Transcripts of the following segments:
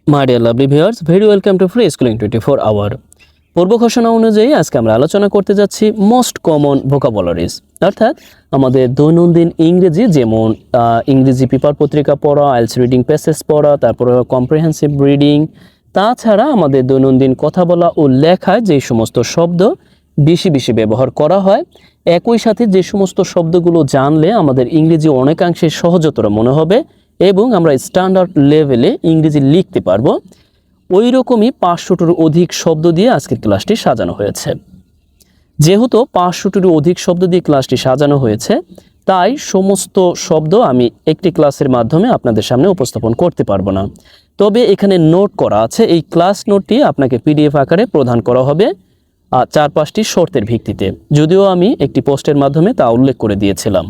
My dear lovely viewers, very welcome to Free Schooling 24 Hour. পূর্ব ঘোষণা অনুযায়ী আজকে আমরা আলোচনা করতে যাচ্ছি মোস্ট কমন ভোকাবুলারিজ, অর্থাৎ আমাদের দৈনন্দিন ইংরেজি, যেমন ইংরেজি পেপার পত্রিকা পড়া, আইএলটিএস রিডিং প্যাসেজ পড়া, তারপরে কম্প্রিহেনসিভ রিডিং, তাছাড়া আমাদের দৈনন্দিন কথা বলা ও লেখায় যে সমস্ত শব্দ বেশি বেশি ব্যবহার করা হয়, একই সাথে যে সমস্ত শব্দগুলো জানলে আমাদের ইংরেজি অনেকাংশে সহজতর মনে হবে এবং আমরা স্ট্যান্ডার্ড লেভেলে ইংরেজি লিখতে পারবো, ওই রকমই 500টির অধিক শব্দ দিয়ে আজকের ক্লাসটি সাজানো হয়েছে। যেহেতু 500টির অধিক শব্দ দিয়ে ক্লাসটি সাজানো হয়েছে, তাই সমস্ত শব্দ আমি একটি ক্লাসের মাধ্যমে আপনাদের সামনে উপস্থাপন করতে পারবো না। তবে এখানে নোট করা আছে, এই ক্লাস নোটটি আপনাকে পিডিএফ আকারে প্রদান করা হবে 4-5টি শর্তের ভিত্তিতে, যদিও আমি একটি পোস্টের মাধ্যমে তা উল্লেখ করে দিয়েছিলাম।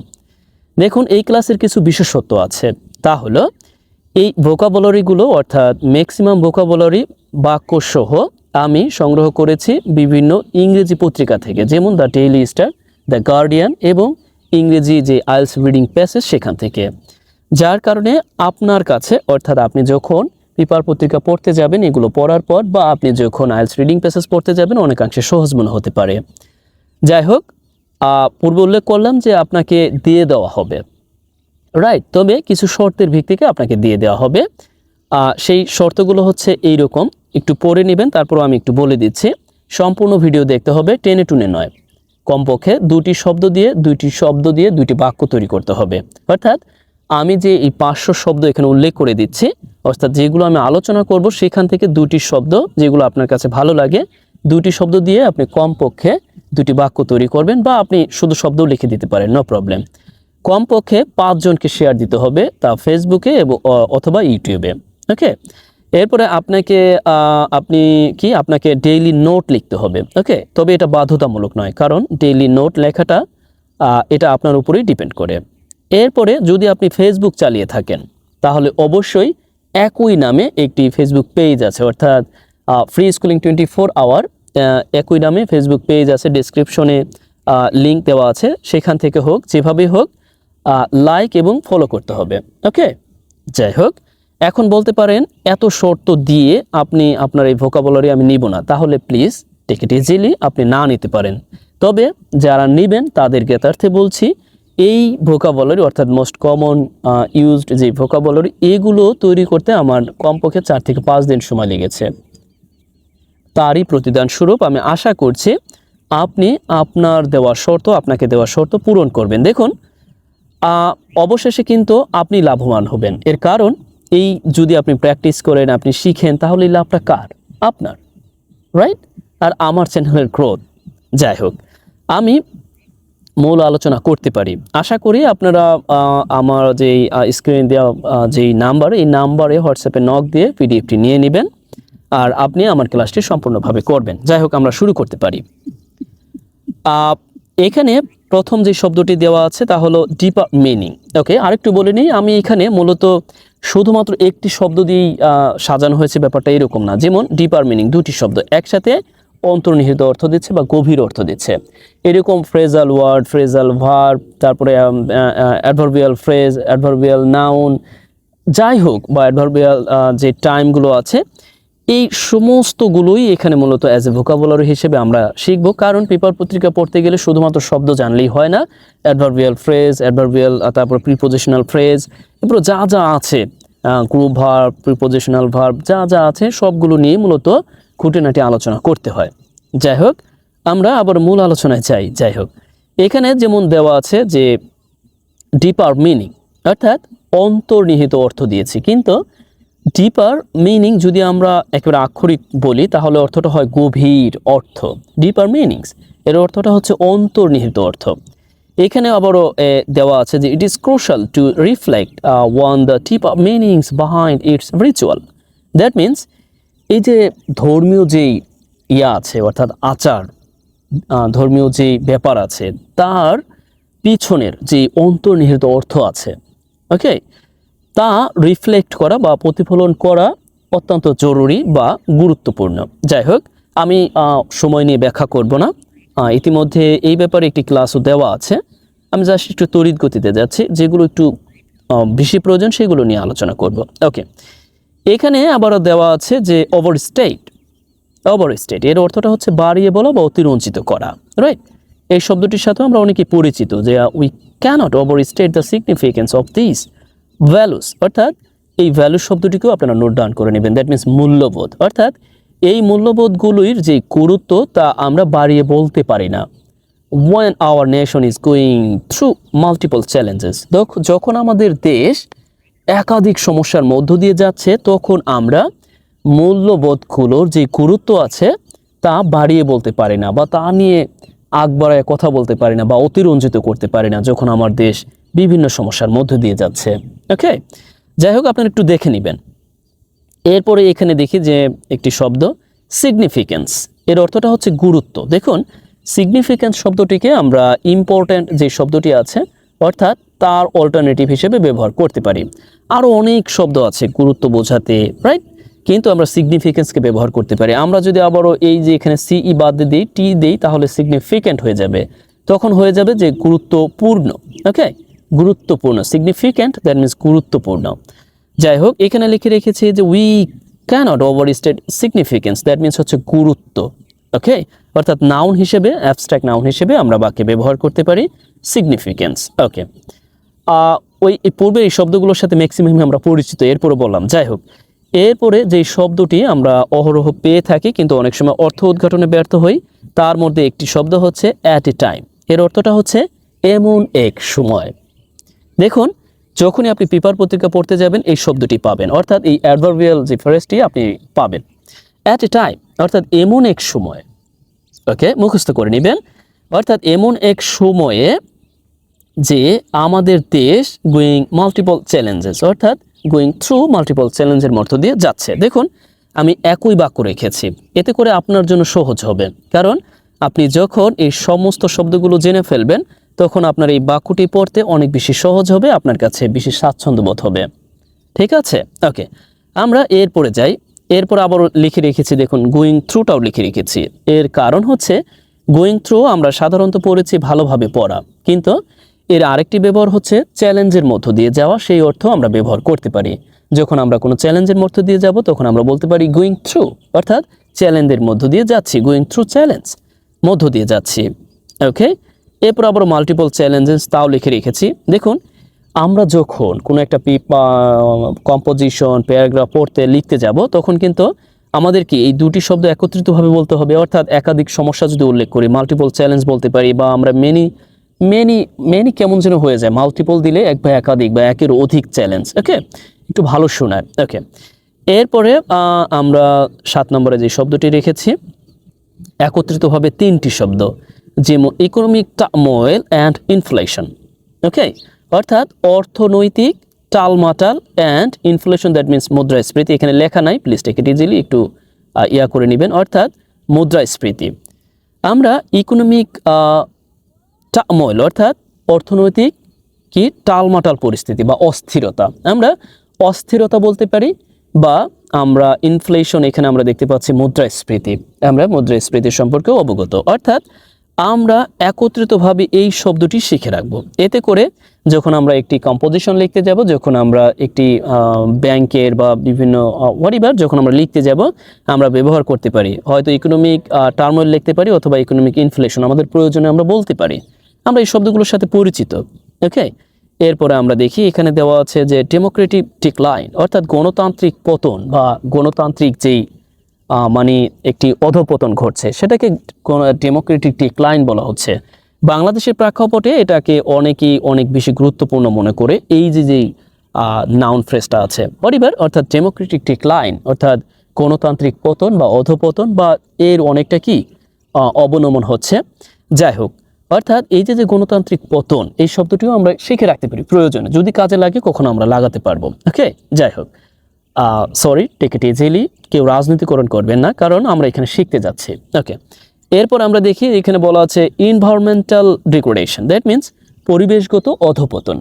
দেখুন, এই ক্লাসের কিছু বিশেষত্ব আছে, তা হলো এই ভোকাবুলারিগুলো অর্থাৎ ম্যাক্সিমাম ভোকাবুলারি বাক্য সহ আমি সংগ্রহ করেছি বিভিন্ন ইংরেজি পত্রিকা থেকে, যেমন the daily star, the guardian এবং ইংরেজি যে আইএলটিএস রিডিং প্যাসেজ সেখান থেকে, যার কারণে আপনার কাছে অর্থাৎ আপনি যখন পেপার পত্রিকা পড়তে যাবেন এগুলো পড়ার পর, বা আপনি যখন আইএলটিএস রিডিং প্যাসেজ পড়তে যাবেন অনেকাংশে সহজ মনে হতে পারে। যাই হোক, পূর্বে উল্লেখ করলাম যে আপনাকে দিয়ে দেওয়া হবে, রাইট, তবে কিছু শর্তের ভিত্তিতে আপনাকে দিয়ে দেওয়া হবে। সেই শর্তগুলো হচ্ছে এই রকম, একটু পড়ে নেবেন, তারপর আমি একটু বলে দিচ্ছি। সম্পূর্ণ ভিডিও দেখতে হবে, টেনে টুনে নয়। কমপক্ষে দুটি শব্দ দিয়ে দুইটি বাক্য তৈরি করতে হবে। অর্থাৎ আমি যে এই 500 শব্দ এখানে উল্লেখ করে দিচ্ছি, অর্থাৎ যেগুলো আমি আলোচনা করব সেখান থেকে দুটি শব্দ যেগুলো আপনার কাছে ভালো লাগে, দুটি শব্দ দিয়ে আপনি কমপক্ষে দুটি বাক্য তৈরি করবেন, বা আপনি শুধু শব্দও লিখে দিতে পারেন, নো প্রবলেম। কমপক্ষে 5 জনকে শেয়ার দিতে হবে, তা ফেসবুকে এবং অথবা ইউটিউবে। ওকে, এরপরে আপনাকে ডেইলি নোট লিখতে হবে। ওকে, তবে এটা বাধ্যতামূলক নয়, কারণ ডেইলি নোট লেখাটা এটা আপনার উপরেই ডিপেন্ড করে। এরপরে যদি আপনি ফেসবুক চালিয়ে থাকেন তাহলে অবশ্যই একই নামে একটি ফেসবুক পেজ আছে, অর্থাৎ ফ্রি স্কুলিং 24 আওয়ার, একই নামে ফেসবুক পেজ আছে, ডেসক্রিপশনে লিঙ্ক দেওয়া আছে, সেখান থেকে হোক যেভাবেই হোক লাইক এবং ফলো করতে হবে। ওকে, যাই হোক, এখন বলতে পারেন এত শর্ত দিয়ে আপনি আপনার এই ভোকাবুলারি আমি নিব না, তাহলে প্লিজ টেক ইট ইজিলি, আপনি না নিতে পারেন। তবে যারা নেবেন তাদের জ্ঞাতার্থে বলছি, এই ভোকাবুলারি অর্থাৎ মোস্ট কমন ইউজড যে ভোকাবুলারি, এগুলো তৈরি করতে আমার কমপক্ষে 4 থেকে 5 দিন সময় লেগেছে। তারই প্রতিদান স্বরূপ আমি আশা করছি আপনি আপনাকে দেওয়া শর্ত পূরণ করবেন। দেখুন, অবশেষে কিন্তু আপনি লাভবান হবেন। এর কারণ এই যদি আপনি প্র্যাকটিস করেন, আপনি শিখেন, তাহলে এই লাভটা কার? আপনার, রাইট? আর আমার চ্যানেলের গ্রোথ। যাই হোক, আমি মূল আলোচনা করতে পারি। আশা করি আপনারা আমার যেই স্ক্রিনে দেওয়া যেই নাম্বার, এই নাম্বারে হোয়াটসঅ্যাপে নক দিয়ে পিডিএফটি নিয়ে নেবেন, আর আপনি আমার ক্লাসটি সম্পূর্ণভাবে করবেন। যাই হোক, আমরা শুরু করতে পারি। এখানে প্রথম যে শব্দটি দেওয়া আছে তা হলো ডিপার মিনিং। ওকে, আরেকটু বলে নিই, আমি এখানে মূলত শুধুমাত্র একটি শব্দ দিয়েই সাজানো হয়েছে, ব্যাপারটা এরকম না। যেমন ডিপার মিনিং, দুটি শব্দ একসাথে অন্তর্নিহিত অর্থ দিচ্ছে বা গভীর অর্থ দিচ্ছে, এরকম ফ্রেজাল ওয়ার্ড, ফ্রেজাল ভার্ব, তারপরে অ্যাডভার্বিয়াল ফ্রেজ, অ্যাডভার্বিয়াল নাউন, যাই হোক, বা অ্যাডভার্বিয়াল যে টাইমগুলো আছে, এই সমস্তগুলোই এখানে মূলত অ্যাজ এ ভোকাবুলারি হিসেবে আমরা শিখবো। কারণ পেপার পত্রিকা পড়তে গেলে শুধুমাত্র শব্দ জানলেই হয় না, অ্যাডভার্বিয়াল ফ্রেজ, তারপর প্রিপোজিশনাল ফ্রেজ, এরপর যা যা আছে, গ্রুপ ভার্ব, প্রিপোজিশনাল ভার্ব, যা যা আছে সবগুলো নিয়ে মূলত খুঁটিনাটি আলোচনা করতে হয়। যাই হোক, আমরা আবার মূল আলোচনায় যাই। যাই হোক, এখানে যেমন দেওয়া আছে যে ডিপার মিনিং, অর্থাৎ অন্তর্নিহিত অর্থ দিয়েছি, কিন্তু ডিপার মিনিং যদি আমরা একেবারে আক্ষরিক বলি তাহলে অর্থটা হয় গভীর অর্থ। ডিপার মিনিংস এর অর্থটা হচ্ছে অন্তর্নিহিত অর্থ। এখানে আবারও দেওয়া আছে যে it is crucial to reflect on the deeper meanings behind its ritual. That means, এই যে ধর্মীয় যেই আছে অর্থাৎ আচার, ধর্মীয় যেই ব্যাপার আছে, তার পিছনের যে অন্তর্নিহিত অর্থ আছে, ওকে, তা রিফ্লেক্ট করা বা প্রতিফলন করা অত্যন্ত জরুরি বা গুরুত্বপূর্ণ। যাই হোক, আমি সময় নিয়ে ব্যাখ্যা করব না, ইতিমধ্যে এই ব্যাপারে একটি ক্লাসও দেওয়া আছে। আমি জাস্ট একটু তড়িৎ গতিতে যাচ্ছি, যেগুলো একটু বেশি প্রয়োজন সেগুলো নিয়ে আলোচনা করব। ওকে, এখানে আবারও দেওয়া আছে যে ওভারস্টেট। ওভারস্টেট এর অর্থটা হচ্ছে বাড়িয়ে বলা বা অতিরঞ্জিত করা, রাইট? এই শব্দটির সাথে আমরা অনেকে পরিচিত যে we cannot overstate the significance of this values, অর্থাৎ এই ভ্যালু শব্দটিকেও আপনারা নোট ডাউন করে নেবেন। দ্যাট মিনস মূল্যবোধ, অর্থাৎ এই মূল্যবোধগুলির যে গুরুত্ব তা আমরা বাড়িয়ে বলতে পারি না। when our nation is going through multiple challenges, যখন আমাদের দেশ একাধিক সমস্যার মধ্য দিয়ে যাচ্ছে তখন আমরা মূল্যবোধগুলোর যে গুরুত্ব আছে তা বাড়িয়ে বলতে পারি না বা তা নিয়ে আগ বাড়ায় কথা বলতে পারি না বা অতিরঞ্জিত করতে পারি না যখন আমার দেশ বিভিন্ন সমস্যার মধ্য দিয়ে যাচ্ছে। ওকে, যাই হোক আপনারা একটু দেখে নেবেন। এরপরে এখানে দেখি যে একটি শব্দ সিগনিফিকেন্স, এর অর্থটা হচ্ছে গুরুত্ব। দেখুন সিগনিফিকেন্স শব্দটিকে আমরা ইম্পর্ট্যান্ট যে শব্দটি আছে অর্থাৎ তার অল্টারনেটিভ হিসেবে ব্যবহার করতে পারি। আরও অনেক শব্দ আছে গুরুত্ব বোঝাতে, রাইট? কিন্তু আমরা সিগনিফিকেন্সকে ব্যবহার করতে পারি। আমরা যদি আবারও এই যে এখানে সিই বাদ দিই, টি দিই, তাহলে সিগনিফিক্যান্ট হয়ে যাবে, তখন হয়ে যাবে যে গুরুত্বপূর্ণ। ওকে, গুরুত্বপূর্ণ, সিগনিফিক্যান্ট দ্যাট মিনস গুরুত্বপূর্ণ। যাই হোক এখানে লিখে রেখেছি যে we cannot overstate significance, that means হচ্ছে গুরুত্ব। ওকে, অর্থাৎ নাউন হিসেবে, অ্যাবস্ট্রাক্ট নাউন হিসেবে আমরা বাক্যে ব্যবহার করতে পারি সিগনিফিকেন্স। ওকে, ওই পূর্বে এই শব্দগুলোর সাথে ম্যাক্সিমাম আমরা পরিচিত, এরপরে বললাম। যাই হোক এরপরে যে শব্দটি আমরা অহরহ পেয়ে থাকি কিন্তু অনেক সময় অর্থ উদ্ঘাটনে ব্যর্থ হই, তার মধ্যে একটি শব্দ হচ্ছে অ্যাট এ টাইম। এর অর্থটা হচ্ছে এমন এক সময়। দেখুন যখনই আপনি পেপার পত্রিকা পড়তে যাবেন এই শব্দটি পাবেন, অর্থাৎ এই অ্যাডভার্বিয়াল যে ফ্রেজটি আপনি পাবেন। অ্যাট এ টাইম অর্থাৎ এমন এক সময়। ওকে, মুখস্থ করে নেবেন। অর্থাৎ এমন এক সময়ে যে আমাদের দেশ গোয়িং মাল্টিপল চ্যালেঞ্জেস, অর্থাৎ গোয়িং থ্রু মাল্টিপল চ্যালেঞ্জের মধ্য দিয়ে যাচ্ছে। দেখুন আমি একই বাক্য রেখেছি, এতে করে আপনার জন্য সহজ হবে, কারণ আপনি যখন এই সমস্ত শব্দগুলো জেনে ফেলবেন তখন আপনার এই বাক্যটি পড়তে অনেক বেশি সহজ হবে, আপনার কাছে বেশি স্বাচ্ছন্দ্যবোধ হবে। ঠিক আছে, ওকে আমরা এরপরে যাই। এরপর আবার লিখে রেখেছি, দেখুন গোয়িং থ্রুটাও লিখে রেখেছি। এর কারণ হচ্ছে গোয়িং থ্রু আমরা সাধারণত পড়েছি ভালোভাবে পড়া, কিন্তু এর আরেকটি ব্যবহার হচ্ছে চ্যালেঞ্জের মধ্য দিয়ে যাওয়া, সেই অর্থ আমরা ব্যবহার করতে পারি। যখন আমরা কোনো চ্যালেঞ্জের মধ্য দিয়ে যাব তখন আমরা বলতে পারি গোয়িং থ্রু, অর্থাৎ চ্যালেঞ্জের মধ্য দিয়ে যাচ্ছি, গোয়িং থ্রু চ্যালেঞ্জ, মধ্য দিয়ে যাচ্ছি। ওকে, এরপর আবার মাল্টিপল চ্যালেঞ্জেস তাও লিখে রেখেছি। দেখুন আমরা যখন কোনো একটা কম্পোজিশন প্যারাগ্রাফ পড়তে লিখতে যাব তখন কিন্তু আমাদেরকে এই দুটি শব্দ একত্রিতভাবে বলতে হবে, অর্থাৎ একাধিক সমস্যা যদি উল্লেখ করি মাল্টিপল চ্যালেঞ্জ বলতে পারি, বা আমরা মেনি কেমন যেন হয়ে যায়, মাল্টিপল দিলে এক বা একাধিক বা একের অধিক চ্যালেঞ্জ। ওকে, একটু ভালো শোনায়। ওকে, এরপরে আমরা 7 নম্বরে যে শব্দটি রেখেছি একত্রিতভাবে 3টি শব্দ, যেমন ইকোনমিক টার্মোয়েল অ্যান্ড ইনফ্লেশন। ওকে, অর্থাৎ অর্থনৈতিক টালমাটাল অ্যান্ড ইনফ্লেশন, দ্যাট মিনস মুদ্রাস্ফীতি। এখানে লেখা নাই, প্লিজ টেক ইট ইজিলি, একটু করে নেবেন, অর্থাৎ মুদ্রাস্ফীতি। আমরা ইকোনমিক টার্মোয়েল অর্থাৎ অর্থনৈতিক কি টালমাটাল পরিস্থিতি বা অস্থিরতা, আমরা অস্থিরতা বলতে পারি, বা আমরা ইনফ্লেশন, এখানে আমরা দেখতে পাচ্ছি মুদ্রাস্ফীতি, আমরা মুদ্রাস্ফীতি সম্পর্কে অবগত। অর্থাৎ আমরা একত্রিতভাবে এই শব্দটি শিখে রাখবো, এতে করে যখন আমরা একটি কম্পোজিশন লিখতে যাব, যখন আমরা একটি ব্যাংকের বা বিভিন্ন হোয়াটএভার যখন আমরা লিখতে যাব আমরা ব্যবহার করতে পারি। হয়তো ইকোনমিক টার্মোয়েল লিখতে পারি অথবা ইকোনমিক ইনফ্লেশন আমাদের প্রয়োজনে আমরা বলতে পারি, আমরা এই শব্দগুলোর সাথে পরিচিত। ওকে, এরপরে আমরা দেখি এখানে দেওয়া আছে যে ডেমোক্রেটিক ডিক্লাইন, অর্থাৎ গণতান্ত্রিক পতন বা গণতান্ত্রিক যেই মানে একটি অধপতন ঘটছে সেটাকে ডেমোক্রেটিক ডিক্লাইন বলা হচ্ছে। বাংলাদেশের প্রেক্ষাপটে এটাকে অনেকেই অনেক বেশি গুরুত্বপূর্ণ মনে করে। এই যেই নাউন ফ্রেজটা আছে হোয়াটএভার, অর্থাৎ ডেমোক্রেটিক ডিক্লাইন অর্থাৎ গণতান্ত্রিক পতন বা অধপতন, বা এর অনেকটা কি অবনমন হচ্ছে। যাই হোক, অর্থাৎ এই যে গণতান্ত্রিক পতন এই শব্দটিও আমরা শিখে রাখতে পারি, প্রয়োজনে যদি কাজে লাগে কখনো আমরা লাগাতে পারবো। ওকে, যাই হোক সরি, টেক ইট ইজিলি, কেউ রাজনীতিকরণ করবেন না, কারণ আমরা এখানে শিখতে যাচ্ছি। ওকে, এরপর আমরা দেখি এখানে বলা আছে এনভায়রনমেন্টাল ডিগ্রেডেশন, দ্যাট মিনস পরিবেশগত অধপতন।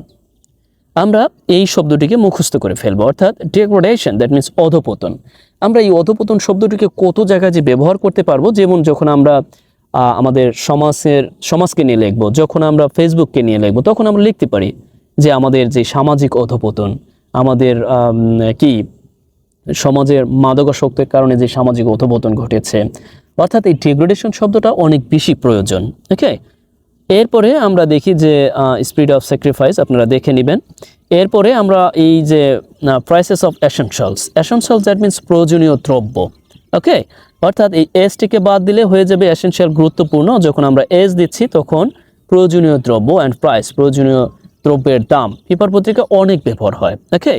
আমরা এই শব্দটিকে মুখস্থ করে ফেলবো, অর্থাৎ ডিগ্রেডেশন দ্যাট মিনস অধপতন। আমরা এই অধপতন শব্দটিকে কত জায়গায় যে ব্যবহার করতে পারবো, যেমন যখন আমরা আমাদের সমাজকে নিয়ে লিখবো, যখন আমরা ফেসবুককে নিয়ে লিখবো তখন আমরা লিখতে পারি যে আমাদের যে সামাজিক অধপতন, আমাদের কি সমাজের মাদকাসক্তের কারণে যে সামাজিক অধঃপতন ঘটেছে, অর্থাৎ এই ডিগ্রেডেশন শব্দটা অনেক বেশি প্রয়োজন। ওকে, এরপরে আমরা দেখি যে স্পিরিট অফ স্যাক্রিফাইস, আপনারা দেখে নেবেন। এরপরে আমরা এই যে prices of essentials, essentials that means প্রয়োজনীয় দ্রব্য। ওকে, অর্থাৎ এই এসটিকে বাদ দিলে হয়ে যাবে এসেনশিয়াল গুরুত্বপূর্ণ। যখন আমরা এস দিচ্ছি তখন প্রয়োজনীয় দ্রব্য অ্যান্ড প্রাইস, প্রয়োজনীয় দ্রব্যের দাম পেপার পত্রিকা অনেক ব্যবহার হয়। ওকে,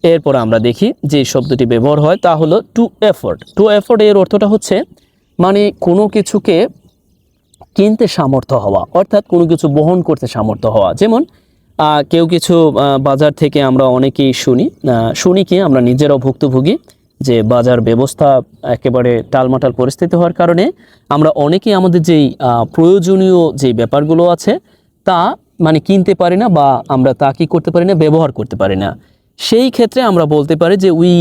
এরপর আমরা দেখি যে শব্দটি ব্যবহার হয় তা হলো টু এফোর্ড। টু এফোর্ড এর অর্থটা হচ্ছে মানে কোনো কিছুকে কিনতে সামর্থ্য হওয়া, অর্থাৎ কোনো কিছু বহন করতে সামর্থ্য হওয়া। যেমন কেউ কিছু বাজার থেকে আমরা অনেকেই শুনি কি আমরা নিজেরাও ভুক্তভোগী যে বাজার ব্যবস্থা একেবারে টালমাটাল পরিস্থিতি হওয়ার কারণে আমরা অনেকেই আমাদের যেই প্রয়োজনীয় যে ব্যাপারগুলো আছে তা মানে কিনতে পারি না, বা আমরা তা কি করতে পারি না, ব্যবহার করতে পারি না। সেই ক্ষেত্রে আমরা বলতে পারি যে we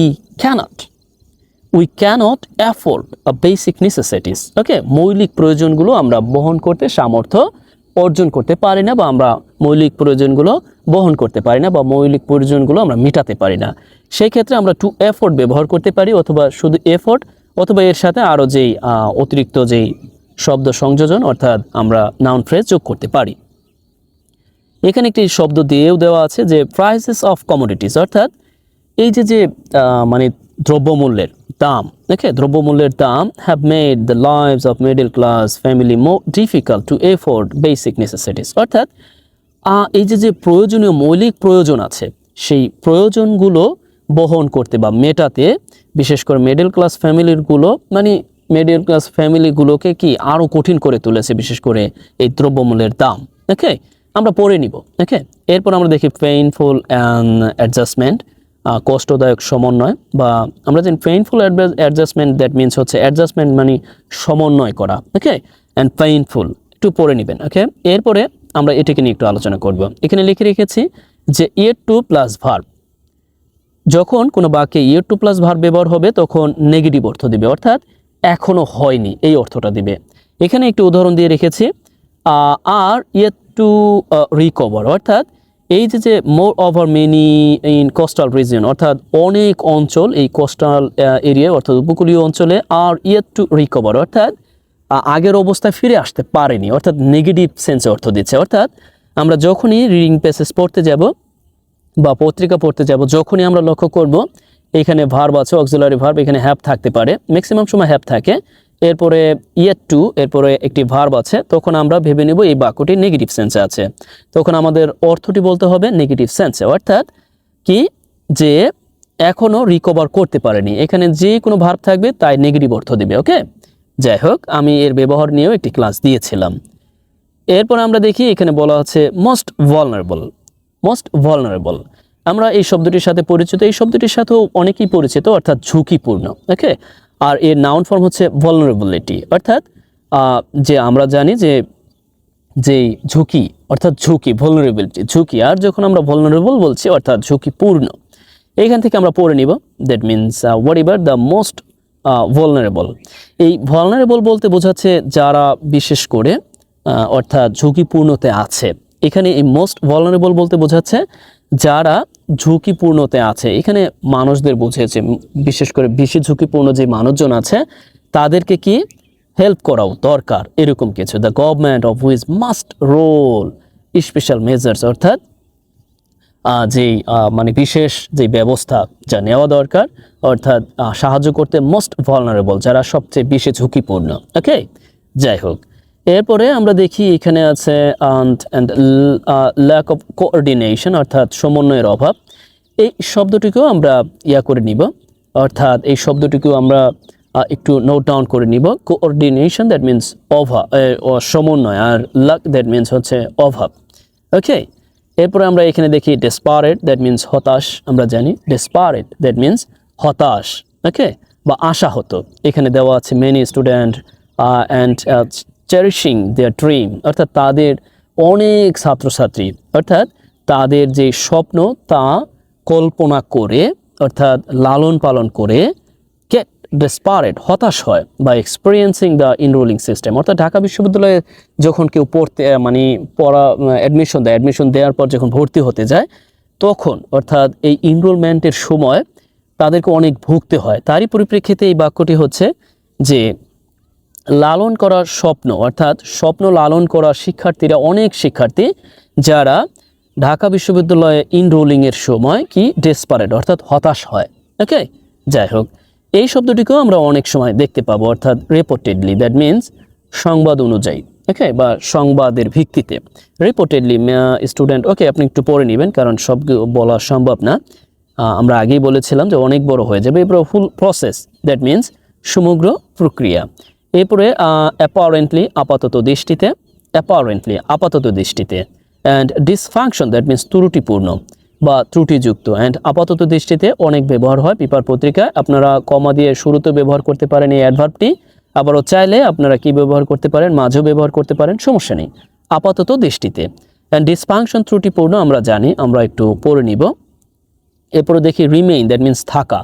cannot afford basic necessities. Okay, মৌলিক প্রয়োজনগুলো আমরা বহন করতে সামর্থ্য অর্জন করতে পারি না, বা আমরা মৌলিক প্রয়োজনগুলো বহন করতে পারি না, বা মৌলিক প্রয়োজনগুলো আমরা মেটাতে পারি না। সেই ক্ষেত্রে আমরা টু এফোর্ড ব্যবহার করতে পারি, অথবা শুধু এফোর্ড, অথবা এর সাথে আরও যেই অতিরিক্ত যেই শব্দ সংযোজন অর্থাৎ আমরা নাউন ফ্রেজ যোগ করতে পারি। এখানে একটি শব্দ দিয়েও দেওয়া আছে যে প্রাইসেস অফ কমোডিটিস, অর্থাৎ এই যে মানে দ্রব্যমূল্যের দাম। ওকে, দ্রব্যমূল্যের দাম have made the lives of middle class family more difficult to afford basic necessities, অর্থাৎ এই যে প্রয়োজনীয় মৌলিক প্রয়োজন আছে সেই প্রয়োজনগুলো বহন করতে বা মেটাতে বিশেষ করে মিডল ক্লাস ফ্যামিলিগুলোকে কি আরও কঠিন করে তুলেছে, বিশেষ করে এই দ্রব্যমূল্যের দাম। ওকে, আমরা পড়ে নিব। ওকে, এরপর আমরা দেখি পেইনফুল অ্যাডজাস্টমেন্ট, কষ্টদায়ক সমন্বয়, বা আমরা জানি পেইনফুল অ্যাডজাস্টমেন্ট দ্যাট মিনস হচ্ছে অ্যাডজাস্টমেন্ট মানে সমন্বয় করা। ওকে, অ্যান্ড পেইনফুল একটু পড়ে নেবেন। ওকে, এরপরে আমরা এটাকে নিয়ে একটু আলোচনা করব। এখানে লিখে রেখেছি যে ইয়েট টু প্লাস ভার্ব, যখন কোনো বাক্যে ইয়েট টু প্লাস ভার্ব ব্যবহার হবে তখন নেগেটিভ অর্থ দিবে, অর্থাৎ এখনো হয়নি এই অর্থটা দিবে। এখানে একটু উদাহরণ দিয়ে রেখেছি, আর ইয়েট টু রিকভার, অর্থাৎ এই যে মোর over many in coastal region, অর্থাৎ অনেক অঞ্চল এই কোস্টাল এরিয়া অর্থাৎ উপকূলীয় অঞ্চলে আর ইয়েট টু রিকভার, অর্থাৎ আগের অবস্থায় ফিরে আসতে পারেনি, অর্থাৎ নেগেটিভ সেন্সে অর্থ দিচ্ছে। অর্থাৎ আমরা যখনই রিডিং প্যাসেজ পড়তে যাব বা পত্রিকা পড়তে যাব, যখনই আমরা লক্ষ্য করব এখানে ভার্ব আছে, অক্সিলারি ভার্ব, এখানে হ্যাভ থাকতে পারে, ম্যাক্সিমাম সময় হ্যাভ থাকে, এরপরে ইয়েট টু, এরপরে একটি ভার্ব আছে, তখন আমরা ভেবে নেব এই বাক্যটি নেগেটিভ সেন্সে আছে, তখন আমাদের অর্থটি বলতে হবে নেগেটিভ সেন্সে, অর্থাৎ কি যে এখনও রিকভার করতে পারেনি। এখানে যে কোনো ভার্ব থাকবে তাই নেগেটিভ অর্থ দিবে। ওকে, যাই হোক, আমি এর ব্যবহার নিয়েও একটি ক্লাস দিয়েছিলাম। এরপর আমরা দেখি এখানে বলা আছে মোস্ট ভালনারেবল। আমরা এই শব্দটির সাথে পরিচিত, এই শব্দটির সাথেও অনেকেই পরিচিত, অর্থাৎ ঝুঁকিপূর্ণ। ওকে, আর এর নাউন ফর্ম হচ্ছে ভালনারেবিলিটি, অর্থাৎ যে আমরা জানি যে ঝুঁকি অর্থাৎ ঝুঁকি, ভালনারেবিলিটি ঝুঁকি, আর যখন আমরা ভালনারেবল বলছি অর্থাৎ ঝুঁকিপূর্ণ। এইখান থেকে আমরা পড়ে নিব that means what ever the most vulnerable. এই ভালনারেবল বলতে বোঝাচ্ছে যারা বিশেষ করে অর্থাৎ ঝুঁকিপূর্ণতে আছে। এখানে এই মোস্ট ভালনারেবল বলতে বোঝাচ্ছে যারা ঝুঁকিপূর্ণতে আছে, এখানে মানুষদের বুঝিয়েছে, বিশেষ করে বেশি ঝুঁকিপূর্ণ যে মানুষজন আছে তাদেরকে কি হেল্প করাও দরকার, এরকম কিছু। The government of which must role special measures, অর্থাৎ যেই মানে বিশেষ যে ব্যবস্থা যা নেওয়া দরকার, অর্থাৎ সাহায্য করতে মোস্ট ভালনারেবল, যারা সবচেয়ে বেশি ঝুঁকিপূর্ণ। ওকে, যাই হোক, এরপরে আমরা দেখি এখানে আছে ল্যাক অফ কোঅর্ডিনেশন, অর্থাৎ সমন্বয়ের অভাব। এই শব্দটিকেও আমরা করে নিব, অর্থাৎ এই শব্দটিকেও আমরা একটু নোট ডাউন করে নিব। কোঅর্ডিনেশন দ্যাট মিনস অভাব, সমন্বয়, আর লাক দ্যাট মিনস হচ্ছে অভাব। ওকে, এরপরে আমরা এখানে দেখি ডেসপারেট দ্যাট মিনস হতাশ, আমরা জানি ডেসপারেট দ্যাট মিনস হতাশ। ওকে, বা আশাহত। এখানে দেওয়া আছে many student and cherishing their dream, অর্থাৎ তাদের অনেক ছাত্রছাত্রী, অর্থাৎ তাদের যে স্বপ্ন তা কল্পনা করে অর্থাৎ লালন পালন করে গেট ডেসপারেট, হতাশ হয়, বা এক্সপিরিয়েন্সিং দ্য ইনরোলিং সিস্টেম, অর্থাৎ ঢাকা বিশ্ববিদ্যালয়ে যখন কেউ পড়তে অ্যাডমিশন দেওয়ার পর যখন ভর্তি হতে যায় তখন, অর্থাৎ এই ইনরোলমেন্টের সময় তাদেরকে অনেক ভুগতে হয়। তারই পরিপ্রেক্ষিতে এই বাক্যটি হচ্ছে যে লালন করার স্বপ্ন, অর্থাৎ স্বপ্ন লালন করা শিক্ষার্থীরা, অনেক শিক্ষার্থী যারা ঢাকা বিশ্ববিদ্যালয়ে ইনরোলিংয়ের সময় কি ডেসপারেট অর্থাৎ হতাশ হয়। ওকে, যাই হোক, এই শব্দটিকেও আমরা অনেক সময় দেখতে পাবো, অর্থাৎ রিপোর্টেডলি, দ্যাট মিনস সংবাদ অনুযায়ী, ওকে, বা সংবাদের ভিত্তিতে। রিপোর্টেডলি স্টুডেন্ট, ওকে, আপনি একটু পড়ে নেবেন কারণ সব বলা সম্ভব না। আমরা আগেই বলেছিলাম যে অনেক বড় হয়ে যাবে। এরপরে ফুল প্রসেস, দ্যাট মিনস সমগ্র প্রক্রিয়া। এরপরে অ্যাপারেন্টলি আপাতত দৃষ্টিতে, অ্যাপারেন্টলি আপাতত দৃষ্টিতে। অ্যান্ড ডিসফাংশন, দ্যাট মিনস ত্রুটিপূর্ণ বা ত্রুটিযুক্ত। অ্যান্ড আপাতত দৃষ্টিতে অনেক ব্যবহার হয় পেপার পত্রিকায়। আপনারা কমা দিয়ে শুরুতে ব্যবহার করতে পারেন এই অ্যাডভার্বটি, আবারও চাইলে আপনারা কি ব্যবহার করতে পারেন, মাঝেও ব্যবহার করতে পারেন, সমস্যা নেই। আপাতত দৃষ্টিতে। অ্যান্ড ডিসফাংশন ত্রুটিপূর্ণ আমরা জানি, আমরা একটু পড়ে নিব। এরপরে দেখি রিমেইন, দ্যাট মিনস থাকা।